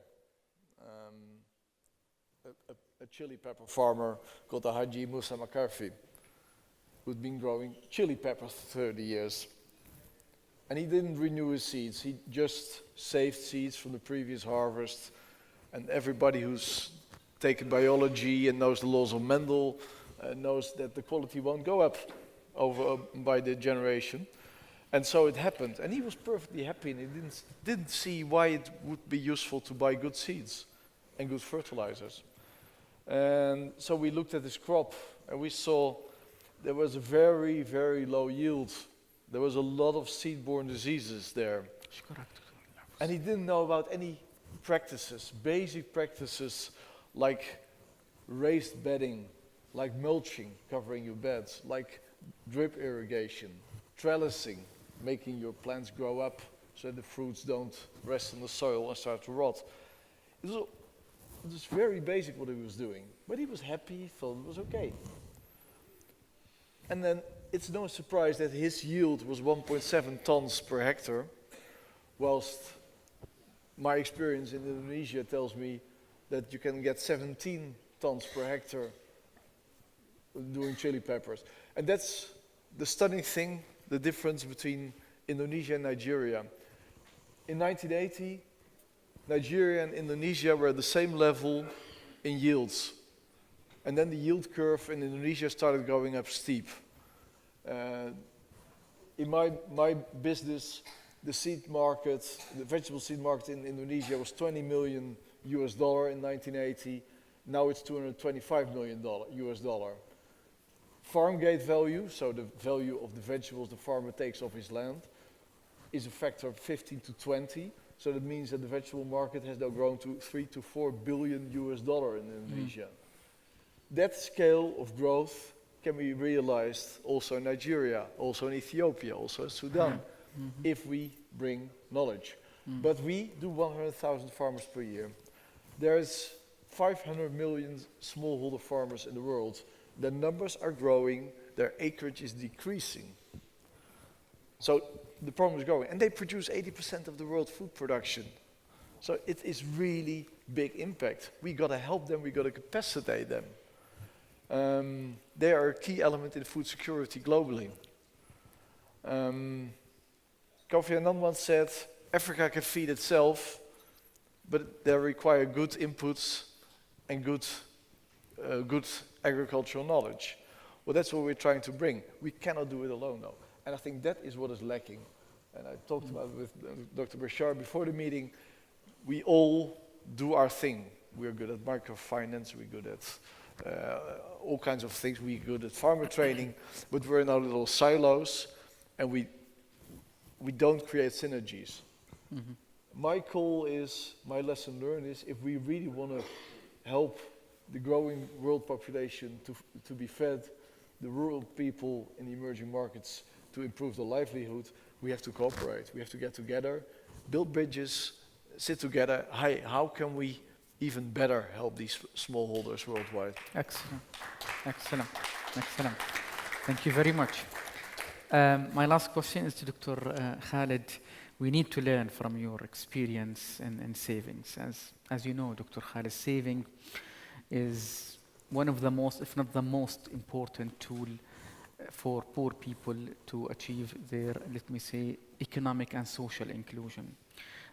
a chili pepper farmer called Haji Musa Makarfi, who'd been growing chili peppers for 30 years. And he didn't renew his seeds. He just saved seeds from the previous harvest. And everybody who's taken biology and knows the laws of Mendel knows that the quality won't go up by the generation. And so it happened. And he was perfectly happy, and he didn't see why it would be useful to buy good seeds and good fertilizers. And so we looked at his crop, and we saw there was a very, very low yield. There was a lot of seed-borne diseases there. And he didn't know about any practices, basic practices like raised bedding, like mulching, covering your beds, like drip irrigation, trellising, making your plants grow up so that the fruits don't rest in the soil and start to rot. It was very basic what he was doing, but he was happy, he felt it was okay. And then it's no surprise that his yield was 1.7 tons per hectare, whilst my experience in Indonesia tells me that you can get 17 tons per hectare doing chili peppers. And that's the stunning thing, the difference between Indonesia and Nigeria. In 1980, Nigeria and Indonesia were at the same level in yields. And then the yield curve in Indonesia started going up steep. In my business, the seed market, the vegetable seed market in Indonesia was $20 million in 1980. Now it's $225 million US. Farm gate value, so the value of the vegetables the farmer takes off his land, is a factor of 15 to 20. So that means that the vegetable market has now grown to $3 to $4 billion US in Indonesia. That scale of growth can be realized also in Nigeria, also in Ethiopia, also in Sudan, if we bring knowledge. But we do 100,000 farmers per year. There's 500 million smallholder farmers in the world. Their numbers are growing, their acreage is decreasing. So the problem is growing. And they produce 80% of the world food production. So it is really big impact. We got to help them, we got to capacitate them. They are a key element in food security globally. Kofi Annan once said, Africa can feed itself, but they require good inputs and good agricultural knowledge. Well, that's what we're trying to bring. We cannot do it alone, though. And I think that is what is lacking. And I talked about it with Dr. Bashar before the meeting. We all do our thing. We're good at microfinance, we're good at all kinds of things, we're good at farmer training, but we're in our little silos, and we don't create synergies. My call is, my lesson learned is, if we really want to help the growing world population to be fed, the rural people in the emerging markets to improve their livelihood, we have to cooperate. We have to get together, build bridges, sit together. How can we even better help these smallholders worldwide? Excellent, excellent, excellent. Thank you very much. My last question is to Dr. Khaled. We need to learn from your experience in savings. As you know, Dr. Khaled, saving is one of the most, if not the most important tool for poor people to achieve their, let me say, economic and social inclusion.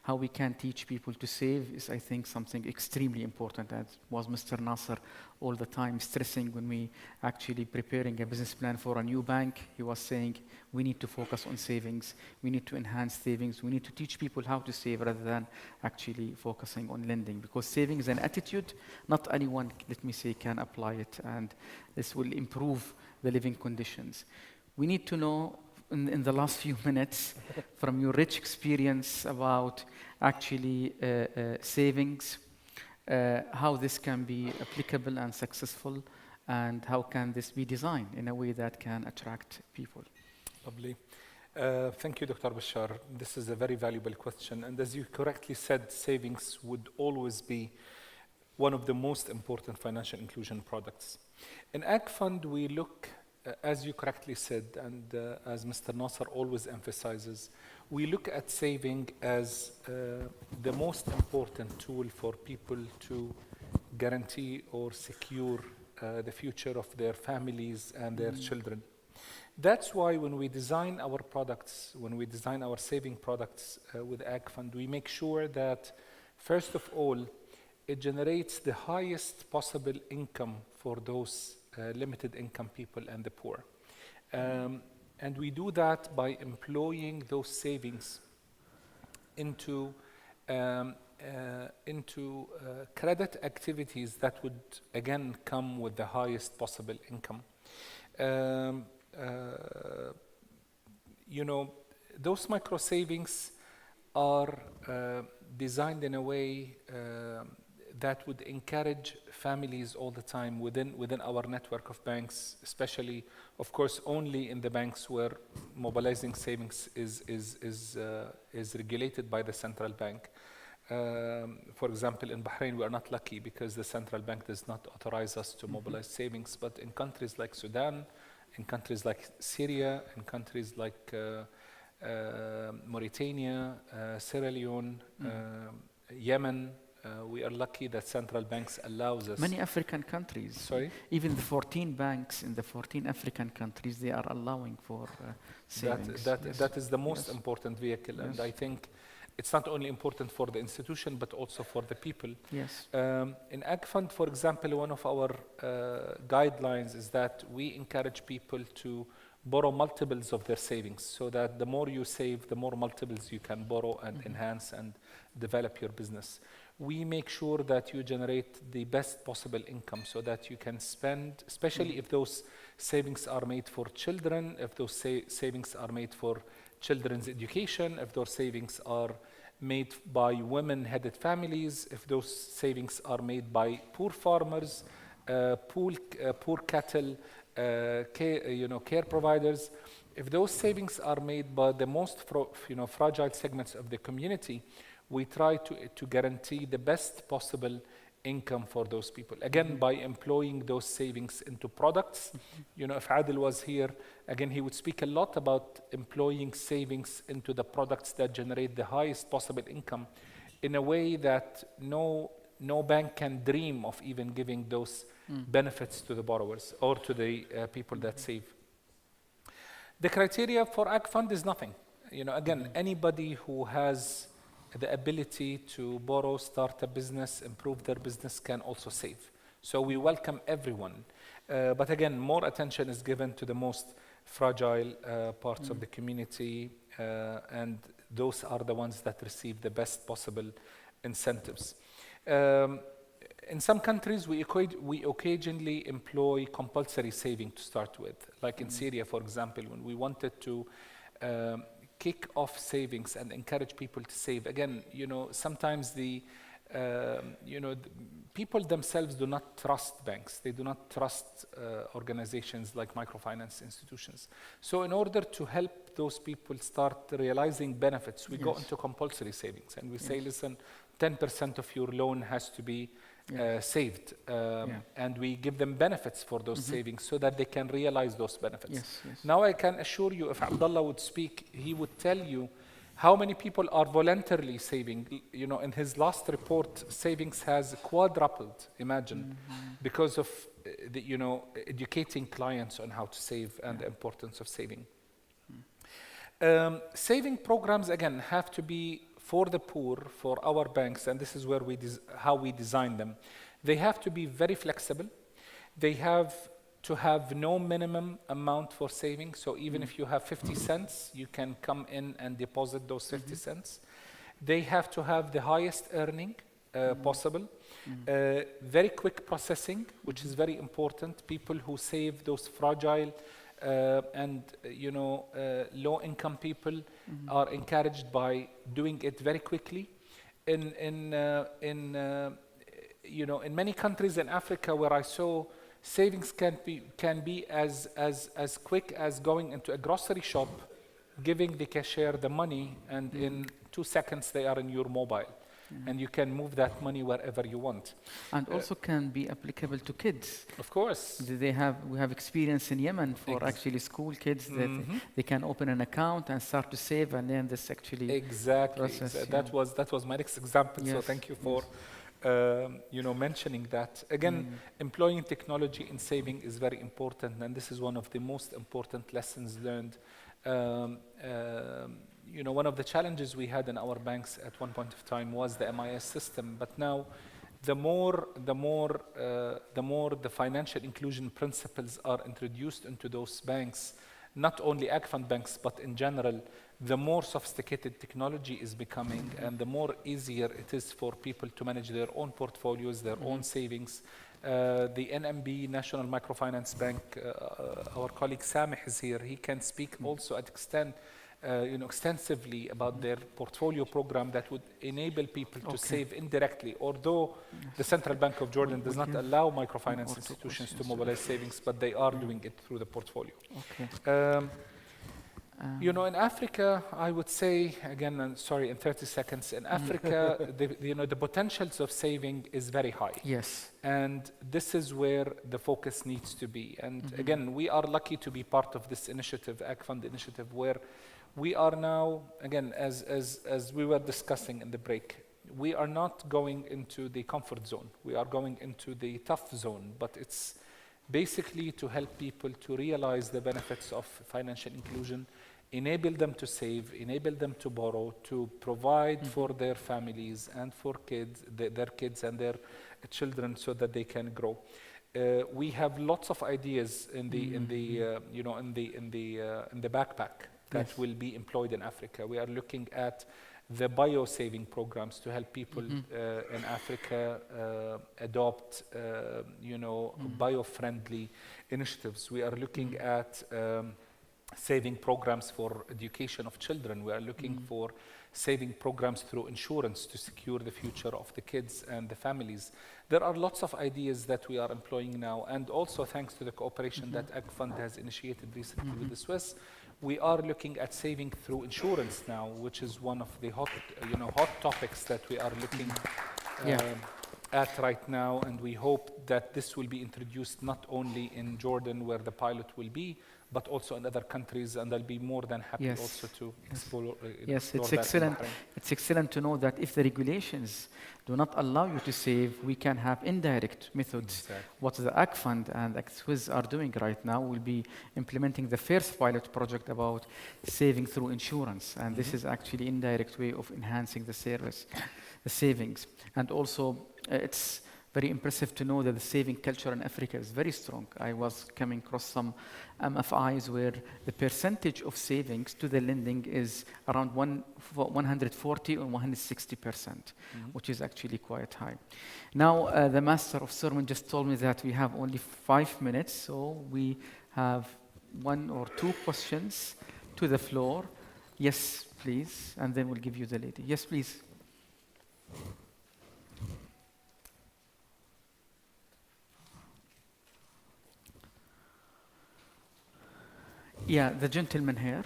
How we can teach people to save is, I think, something extremely important, as was Mr. Nasser all the time stressing when we actually preparing a business plan for a new bank. He was saying, we need to focus on savings, we need to enhance savings, we need to teach people how to save rather than actually focusing on lending, because saving is an attitude, not anyone, let me say, can apply it, and this will improve the living conditions. We need to know in the last few minutes from your rich experience about actually savings, how this can be applicable and successful, and how can this be designed in a way that can attract people. Lovely. Thank you, Dr. Bashar. This is a very valuable question. And as you correctly said, savings would always be one of the most important financial inclusion products. In AGFUND, we look, as you correctly said, and as Mr. Nasser always emphasizes, we look at saving as the most important tool for people to guarantee or secure the future of their families and their children. That's why when we design our products, when we design our saving products with AGFUND, we make sure that, first of all, it generates the highest possible income for those limited income people and the poor. And we do that by employing those savings into credit activities that would, again, come with the highest possible income. You know, those micro savings are designed in a way that would encourage families all the time within our network of banks, especially, of course, only in the banks where mobilizing savings is regulated by the central bank. For example, in Bahrain, we are not lucky because the central bank does not authorize us to mobilize savings. But in countries like Sudan, in countries like Syria, in countries like Mauritania, Sierra Leone, Yemen, we are lucky that central banks allows us. Many African countries. Sorry? Even the 14 banks in the 14 African countries, they are allowing for savings. That is the most important vehicle. Yes. And I think it's not only important for the institution, but also for the people. Yes. In AGFUND, for example, one of our guidelines is that we encourage people to borrow multiples of their savings, so that the more you save, the more multiples you can borrow and enhance and develop your business. We make sure that you generate the best possible income so that you can spend, especially if those savings are made for children, if those savings are made for children's education, if those savings are made by women-headed families, if those savings are made by poor farmers, poor cattle, care providers. If those savings are made by the most fragile segments of the community, we try to guarantee the best possible income for those people. Again, by employing those savings into products. If Adil was here, again, he would speak a lot about employing savings into the products that generate the highest possible income in a way that no bank can dream of even giving those benefits to the borrowers or to the people that save. The criteria for AGFUND is nothing. Again, anybody who has the ability to borrow, start a business, improve their business, can also save. So we welcome everyone. But again, more attention is given to the most fragile parts of the community, and those are the ones that receive the best possible incentives. In some countries, we occasionally employ compulsory saving to start with. Like in Syria, for example, when we wanted to kick off savings and encourage people to save. Again, sometimes the people themselves do not trust banks. They do not trust organizations like microfinance institutions. So in order to help those people start realizing benefits, we go into compulsory savings and we say, listen, 10% of your loan has to be saved, and we give them benefits for those savings so that they can realize those benefits. Now I can assure you, if Abdullah would speak, he would tell you how many people are voluntarily saving. In his last report, savings has quadrupled, imagine, because of educating clients on how to save and the importance of saving. Saving programs, again, have to be for the poor, for our banks, and this is where how we design them. They have to be very flexible. They have to have no minimum amount for saving. So even if you have 50 cents, you can come in and deposit those 50 cents. They have to have the highest earning possible. Very quick processing, which is very important. People who save, those fragile and low-income people are encouraged by doing it very quickly. In many countries in Africa where I saw savings can be as quick as going into a grocery shop, giving the cashier the money, and in 2 seconds they are in your mobile. And you can move that money wherever you want. And also can be applicable to kids. Of course. We have experience in Yemen for actually school kids that they can open an account and start to save, and then this actually process, that was my next example. So thank you for mentioning that. Again, employing technology in saving is very important, and this is one of the most important lessons learned. One of the challenges we had in our banks at one point of time was the MIS system, but now the more the financial inclusion principles are introduced into those banks, not only AGFUND banks, but in general, the more sophisticated technology is becoming, and the more easier it is for people to manage their own portfolios, their own savings. The NMB, National Microfinance Bank, our colleague Samih is here. He can speak also at extensively about their portfolio program that would enable people to save indirectly, although the Central Bank of Jordan does not allow microfinance institutions to mobilize savings, but they are doing it through the portfolio. In Africa, I would say, again, sorry, in 30 seconds, in Africa, the potentials of saving is very high. Yes. And this is where the focus needs to be. And again, we are lucky to be part of this initiative, AGFUND initiative, where we are now, again, as we were discussing in the break, we are not going into the comfort zone. We are going into the tough zone, but it's basically to help people to realize the benefits of financial inclusion, enable them to save, enable them to borrow, to provide for their families and for their kids and their children so that they can grow. We have lots of ideas in the backpack that will be employed in Africa. We are looking at the bio-saving programs to help people in Africa adopt, bio-friendly initiatives. We are looking at saving programs for education of children. We are looking for saving programs through insurance to secure the future of the kids and the families. There are lots of ideas that we are employing now, and also thanks to the cooperation that AGFUND has initiated recently with the Swiss, we are looking at saving through insurance now, which is one of the hot topics that we are looking at right now, and we hope that this will be introduced not only in Jordan, where the pilot will be, but also in other countries, and I'll be more than happy Yes. also to explore, Yes, explore it's that in excellent. Bahrain. It's excellent to know that if the regulations do not allow you to save, we can have indirect methods. Exactly. What the AGFUND and AGFUND are doing right now will be implementing the first pilot project about saving through insurance, and this is actually indirect way of enhancing the service, the savings, and also it's very impressive to know that the saving culture in Africa is very strong. I was coming across some MFIs where the percentage of savings to the lending is around 140 or 160%, which is actually quite high. Now, the Master of Sermon just told me that we have only 5 minutes, so we have 1 or 2 questions to the floor. Yes, please, and then we'll give you the lady. Yes, please. Yeah, the gentleman here.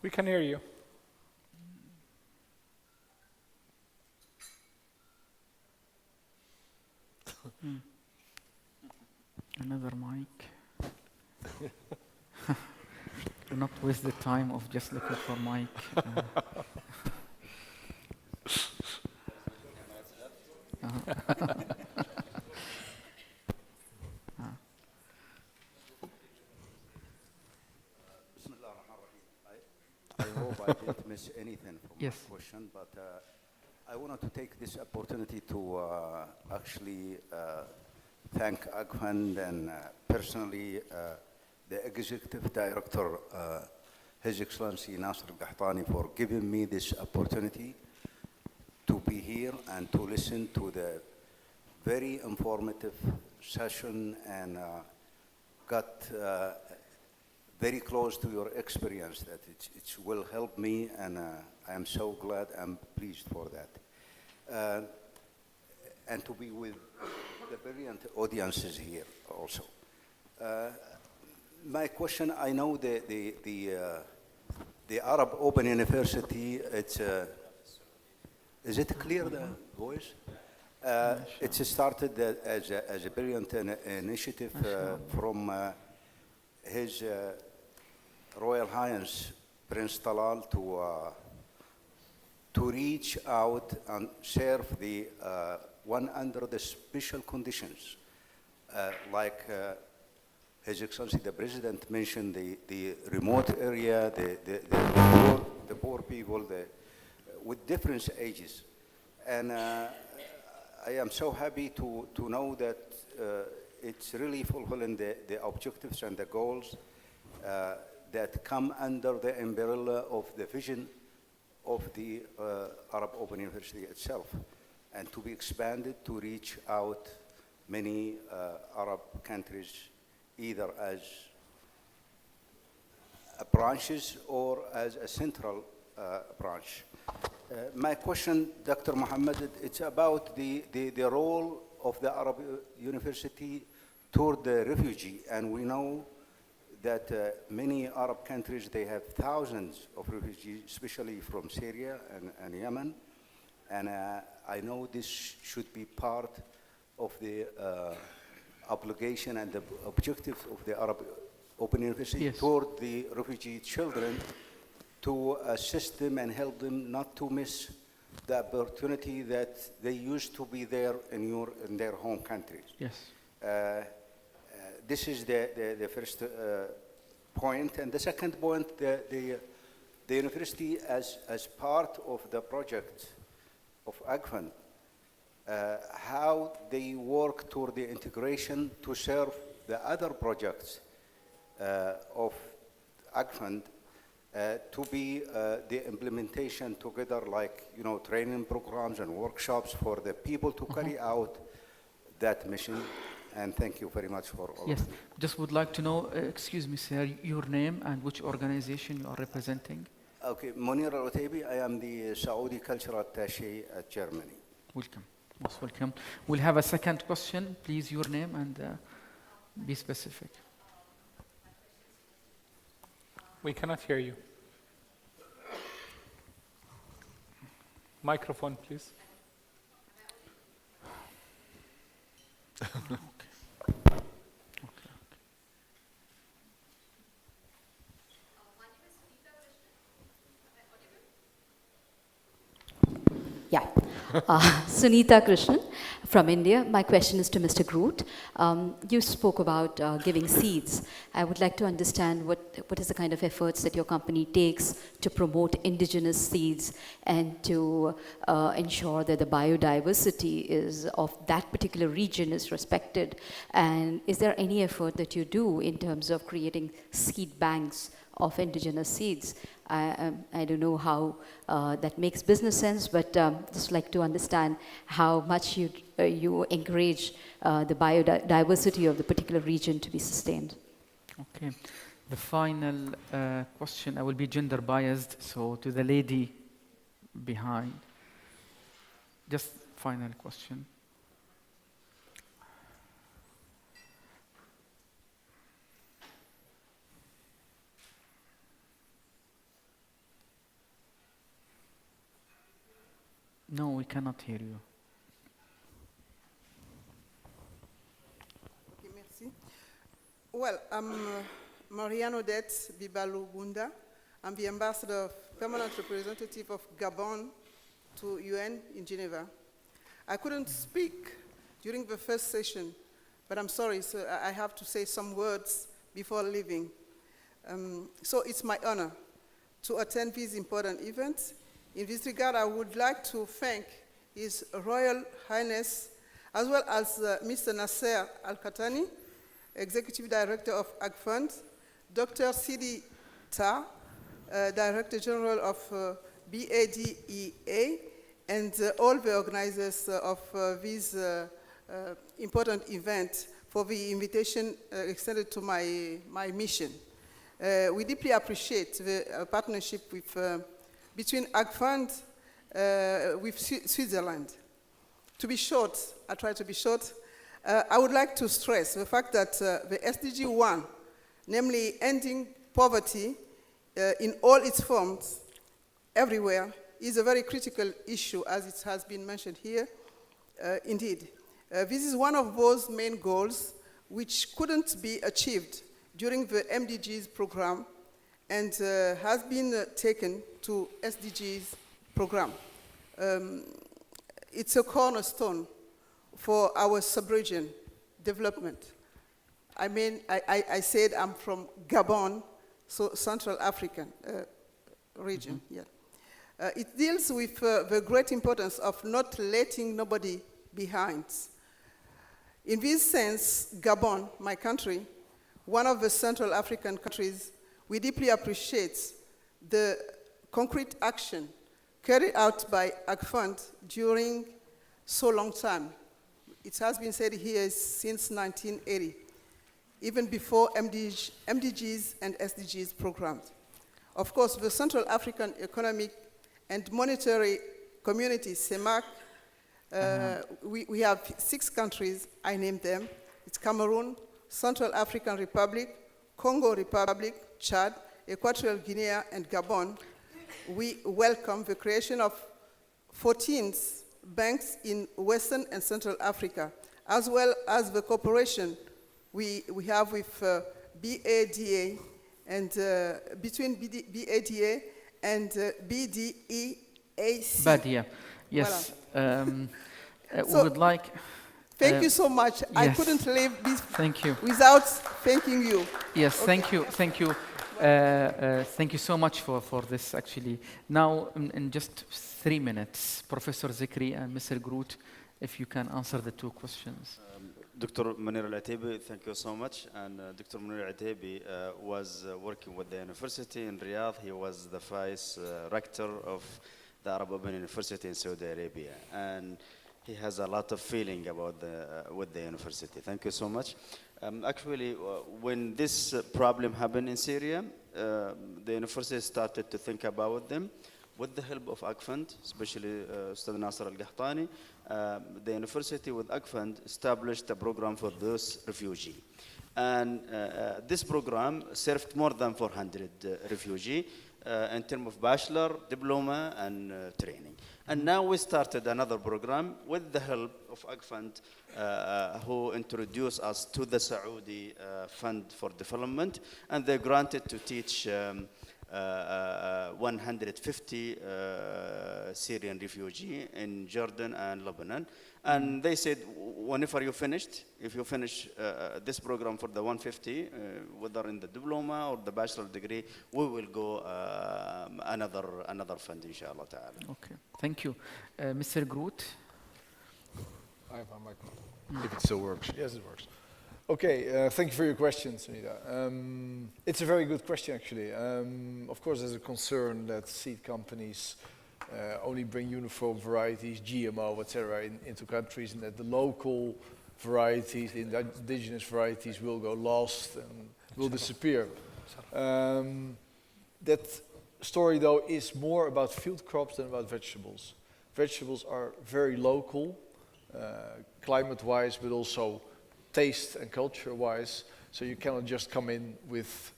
We can hear you. Another mic. Do not waste the time of just looking for mic. I hope I didn't miss anything from Yes. my question, but I wanted to take this opportunity to actually thank AGFUND and personally the Executive Director, His Excellency Nasser Qahtani, for giving me this opportunity to be here and to listen to the very informative session and got very close to your experience, that it will help me, and I am so glad and pleased for that. And to be with the brilliant audiences here also. My question, I know the Arab Open University, it's, is it clear, the voice? It started as a brilliant initiative from His Royal Highness Prince Talal to reach out and serve the one under the special conditions, like His Excellency the President mentioned the remote area, the poor people, with different ages, and I am so happy to know that it's really fulfilling the objectives and the goals that come under the umbrella of the vision of the Arab Open University itself, and to be expanded to reach out many Arab countries, either as branches or as a central branch. My question, Dr. Mohammed, it's about the role of the Arab University toward the refugee, and we know that many Arab countries, they have thousands of refugees, especially from Syria and Yemen, and I know this should be part of the obligation and the objective of the Arab Open University toward the refugee children, to assist them and help them not to miss the opportunity that they used to be there in their home countries. Yes. This is the first point, and the second point, the university as part of the project of AGFUND, how they work toward the integration to serve the other projects of AGFUND, to be the implementation together, like training programs and workshops for the people to carry out that mission. And thank you very much for all Yes, of you. just would like to know, excuse me, sir, your name and which organization you are representing. Okay, Munir Al-Utaibi, I am the Saudi Cultural Attaché at Germany. Welcome. Most welcome. We'll have a second question. Please, your name and be specific. We cannot hear you. Microphone, please. Yeah. Sunita Krishnan from India. My question is to Mr. Groot. You spoke about giving seeds. I would like to understand what is the kind of efforts that your company takes to promote indigenous seeds and to ensure that the biodiversity of that particular region is respected. And is there any effort that you do in terms of creating seed banks of indigenous seeds? I don't know how that makes business sense, but just like to understand how much you encourage the biodiversity of the particular region to be sustained. Okay. The final question, I will be gender biased, so to the lady behind. Just final question. No, we cannot hear you. Okay, merci. Well, I'm Marianne Odette Bibalou Bunda. I'm the ambassador, permanent representative of Gabon to UN in Geneva. I couldn't speak during the first session, but I'm sorry, so I have to say some words before leaving. So it's my honor to attend this important event. In this regard, I would like to thank His Royal Highness, as well as Mr. Nasser Al-Khatani, Executive Director of AGFUND, Dr. Sidi Ta, Director General of BADEA, and all the organizers of this important event for the invitation extended to my mission. We deeply appreciate the partnership between AGFUND with Switzerland. To be short, I try to be short, I would like to stress the fact that the SDG 1, namely ending poverty in all its forms, everywhere, is a very critical issue, as it has been mentioned here. Indeed, this is one of those main goals which couldn't be achieved during the MDGs program and has been taken to SDGs program. It's a cornerstone for our sub-region development. I mean, I said I'm from Gabon, so Central African region, yeah. It deals with the great importance of not letting nobody behind. In this sense, Gabon, my country, one of the Central African countries, we deeply appreciate the concrete action carried out by AGFUND during so long time. It has been said here since 1980, even before MDGs and SDGs programs. Of course, the Central African Economic and Monetary Community, CEMAC, we have 6 countries, I named them. It's Cameroon, Central African Republic, Congo Republic, Chad, Equatorial Guinea, and Gabon. We welcome the creation of 14 banks in Western and Central Africa, as well as the cooperation we have with BADA and between BADA and BDEAC. Badia, yes. Voilà. We would like... Thank you so much. Yes. I couldn't leave this Thank you. without thanking you. Yes, Okay. thank you, thank you. Thank you so much for this, actually. Now, in just 3 minutes, Professor Zakri and Mr. Groot, if you can answer the 2 questions. Dr. Munir Al-Ataibi, thank you so much. And Dr. Munir Al-Ataibi was working with the university in Riyadh. He was the vice rector of the Arab Open University in Saudi Arabia. And he has a lot of feeling about with the university. Thank you so much. Actually, when this problem happened in Syria, the university started to think about them. with the help of AGFUND, especially Ustad Nasser Al-Qahtani, the university with AGFUND established a program for those refugees. And this program served more than 400 refugees in terms of bachelor, diploma, and training. And now we started another program with the help of AGFUND, who introduced us to the Saudi Fund for Development, and they granted to teach 150 Syrian refugees in Jordan and Lebanon. And they said, whenever you finished, if you finish this program for the 150, whether in the diploma or the bachelor degree, we will go another fund, inshallah ta'ala. Okay, thank you. Mr. Groot? I have my microphone. If it still works. Yes, it works. Okay, thank you for your question, Sunita. It's a very good question, actually. Of course, there's a concern that seed companies only bring uniform varieties, GMO, etc., into countries, and that the local varieties, the indigenous varieties, will go lost and will disappear. That story, though, is more about field crops than about vegetables. Vegetables are very local, climate-wise, but also taste and culture-wise. So you cannot just come in with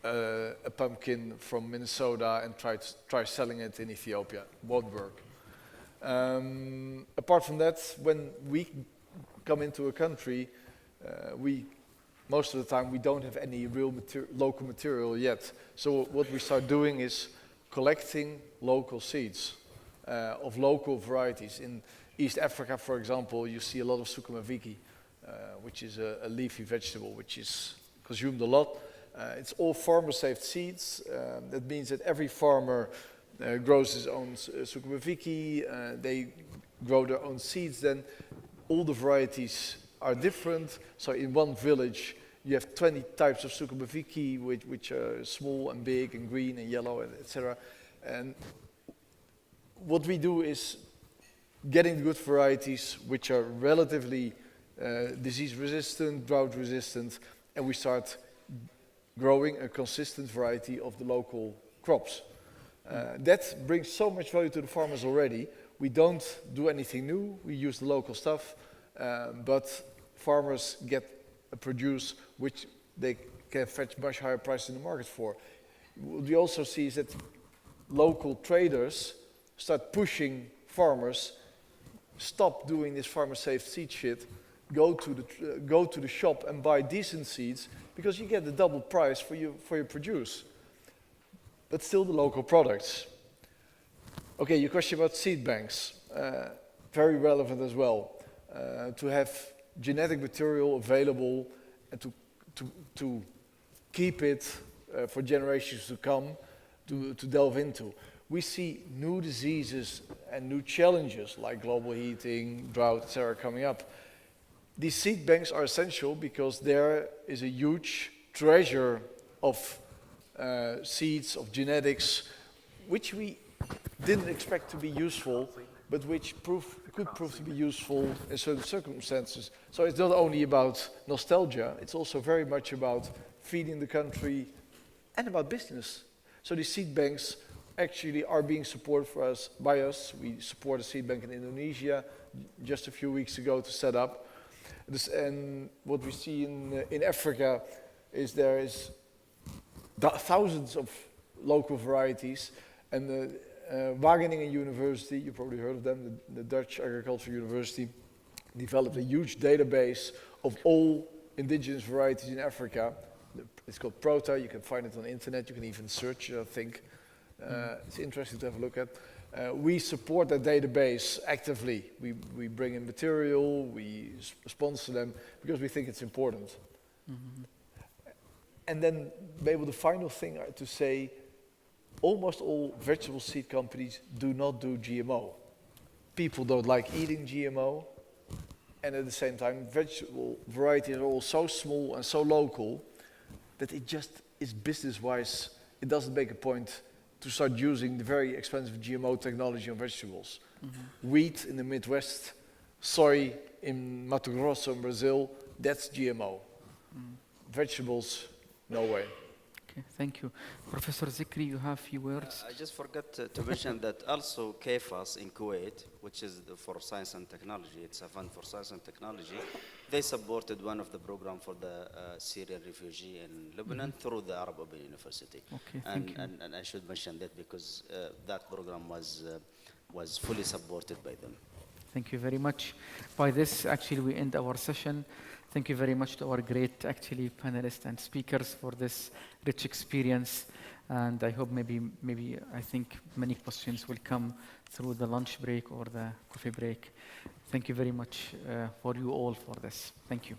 a pumpkin from Minnesota and try selling it in Ethiopia. It won't work. Apart from that, when we come into a country, most of the time we don't have any real local material yet. So what we start doing is collecting local seeds of local varieties. In East Africa, for example, you see a lot of sukumaviki, which is a leafy vegetable which is consumed a lot. It's all farmer-saved seeds. That means that every farmer grows his own sukumaviki. They grow their own seeds. Then all the varieties are different. So in one village, you have 20 types of sukumaviki, which are small and big and green and yellow, etc. And what we do is getting good varieties which are relatively disease-resistant, drought-resistant, and we start growing a consistent variety of the local crops. That brings so much value to the farmers already. We don't do anything new, we use the local stuff, but farmers get a produce which they can fetch much higher price in the market for. What we also see is that local traders start pushing farmers, stop doing this farmer-saved seed shit, go to the shop and buy decent seeds, because you get the double price for your produce, but still the local products. Okay, your question about seed banks, very relevant as well. To have genetic material available and to keep it for generations to come, to delve into. We see new diseases and new challenges like global heating, drought, etc. coming up. These seed banks are essential because there is a huge treasure of seeds, of genetics, which we didn't expect to be useful, but which could prove to be useful in certain circumstances. So it's not only about nostalgia, it's also very much about feeding the country and about business. So these seed banks actually are being supported by us. We support a seed bank in Indonesia just a few weeks ago to set up. And what we see in Africa is there is thousands of local varieties, and the Wageningen University, you probably heard of them, the Dutch Agriculture University, developed a huge database of all indigenous varieties in Africa. It's called Prota. You can find it on the internet. You can even search it, I think. It's interesting to have a look at. We support that database actively. We bring in material, we sponsor them, because we think it's important. Mm-hmm. And then maybe the final thing to say, almost all vegetable seed companies do not do GMO. People don't like eating GMO, and at the same time, vegetable varieties are all so small and so local that it just is business-wise, it doesn't make a point to start using the very expensive GMO technology on vegetables. Mm-hmm. Wheat in the Midwest, soy in Mato Grosso in Brazil, that's GMO. Mm. Vegetables, no way. Okay, thank you. Professor Zikri, you have a few words? I just forgot to mention that also KFAS in Kuwait, which is for science and technology, it's a fund for science and technology, they supported one of the program for the Syrian refugee in Lebanon through the Arab Open University. Okay, and, thank you. and I should mention that because that program was fully supported by them. Thank you very much. By this, actually, we end our session. Thank you very much to our great, actually, panelists and speakers for this rich experience. And I hope maybe I think many questions will come through the lunch break or the coffee break. Thank you very much for you all for this. Thank you.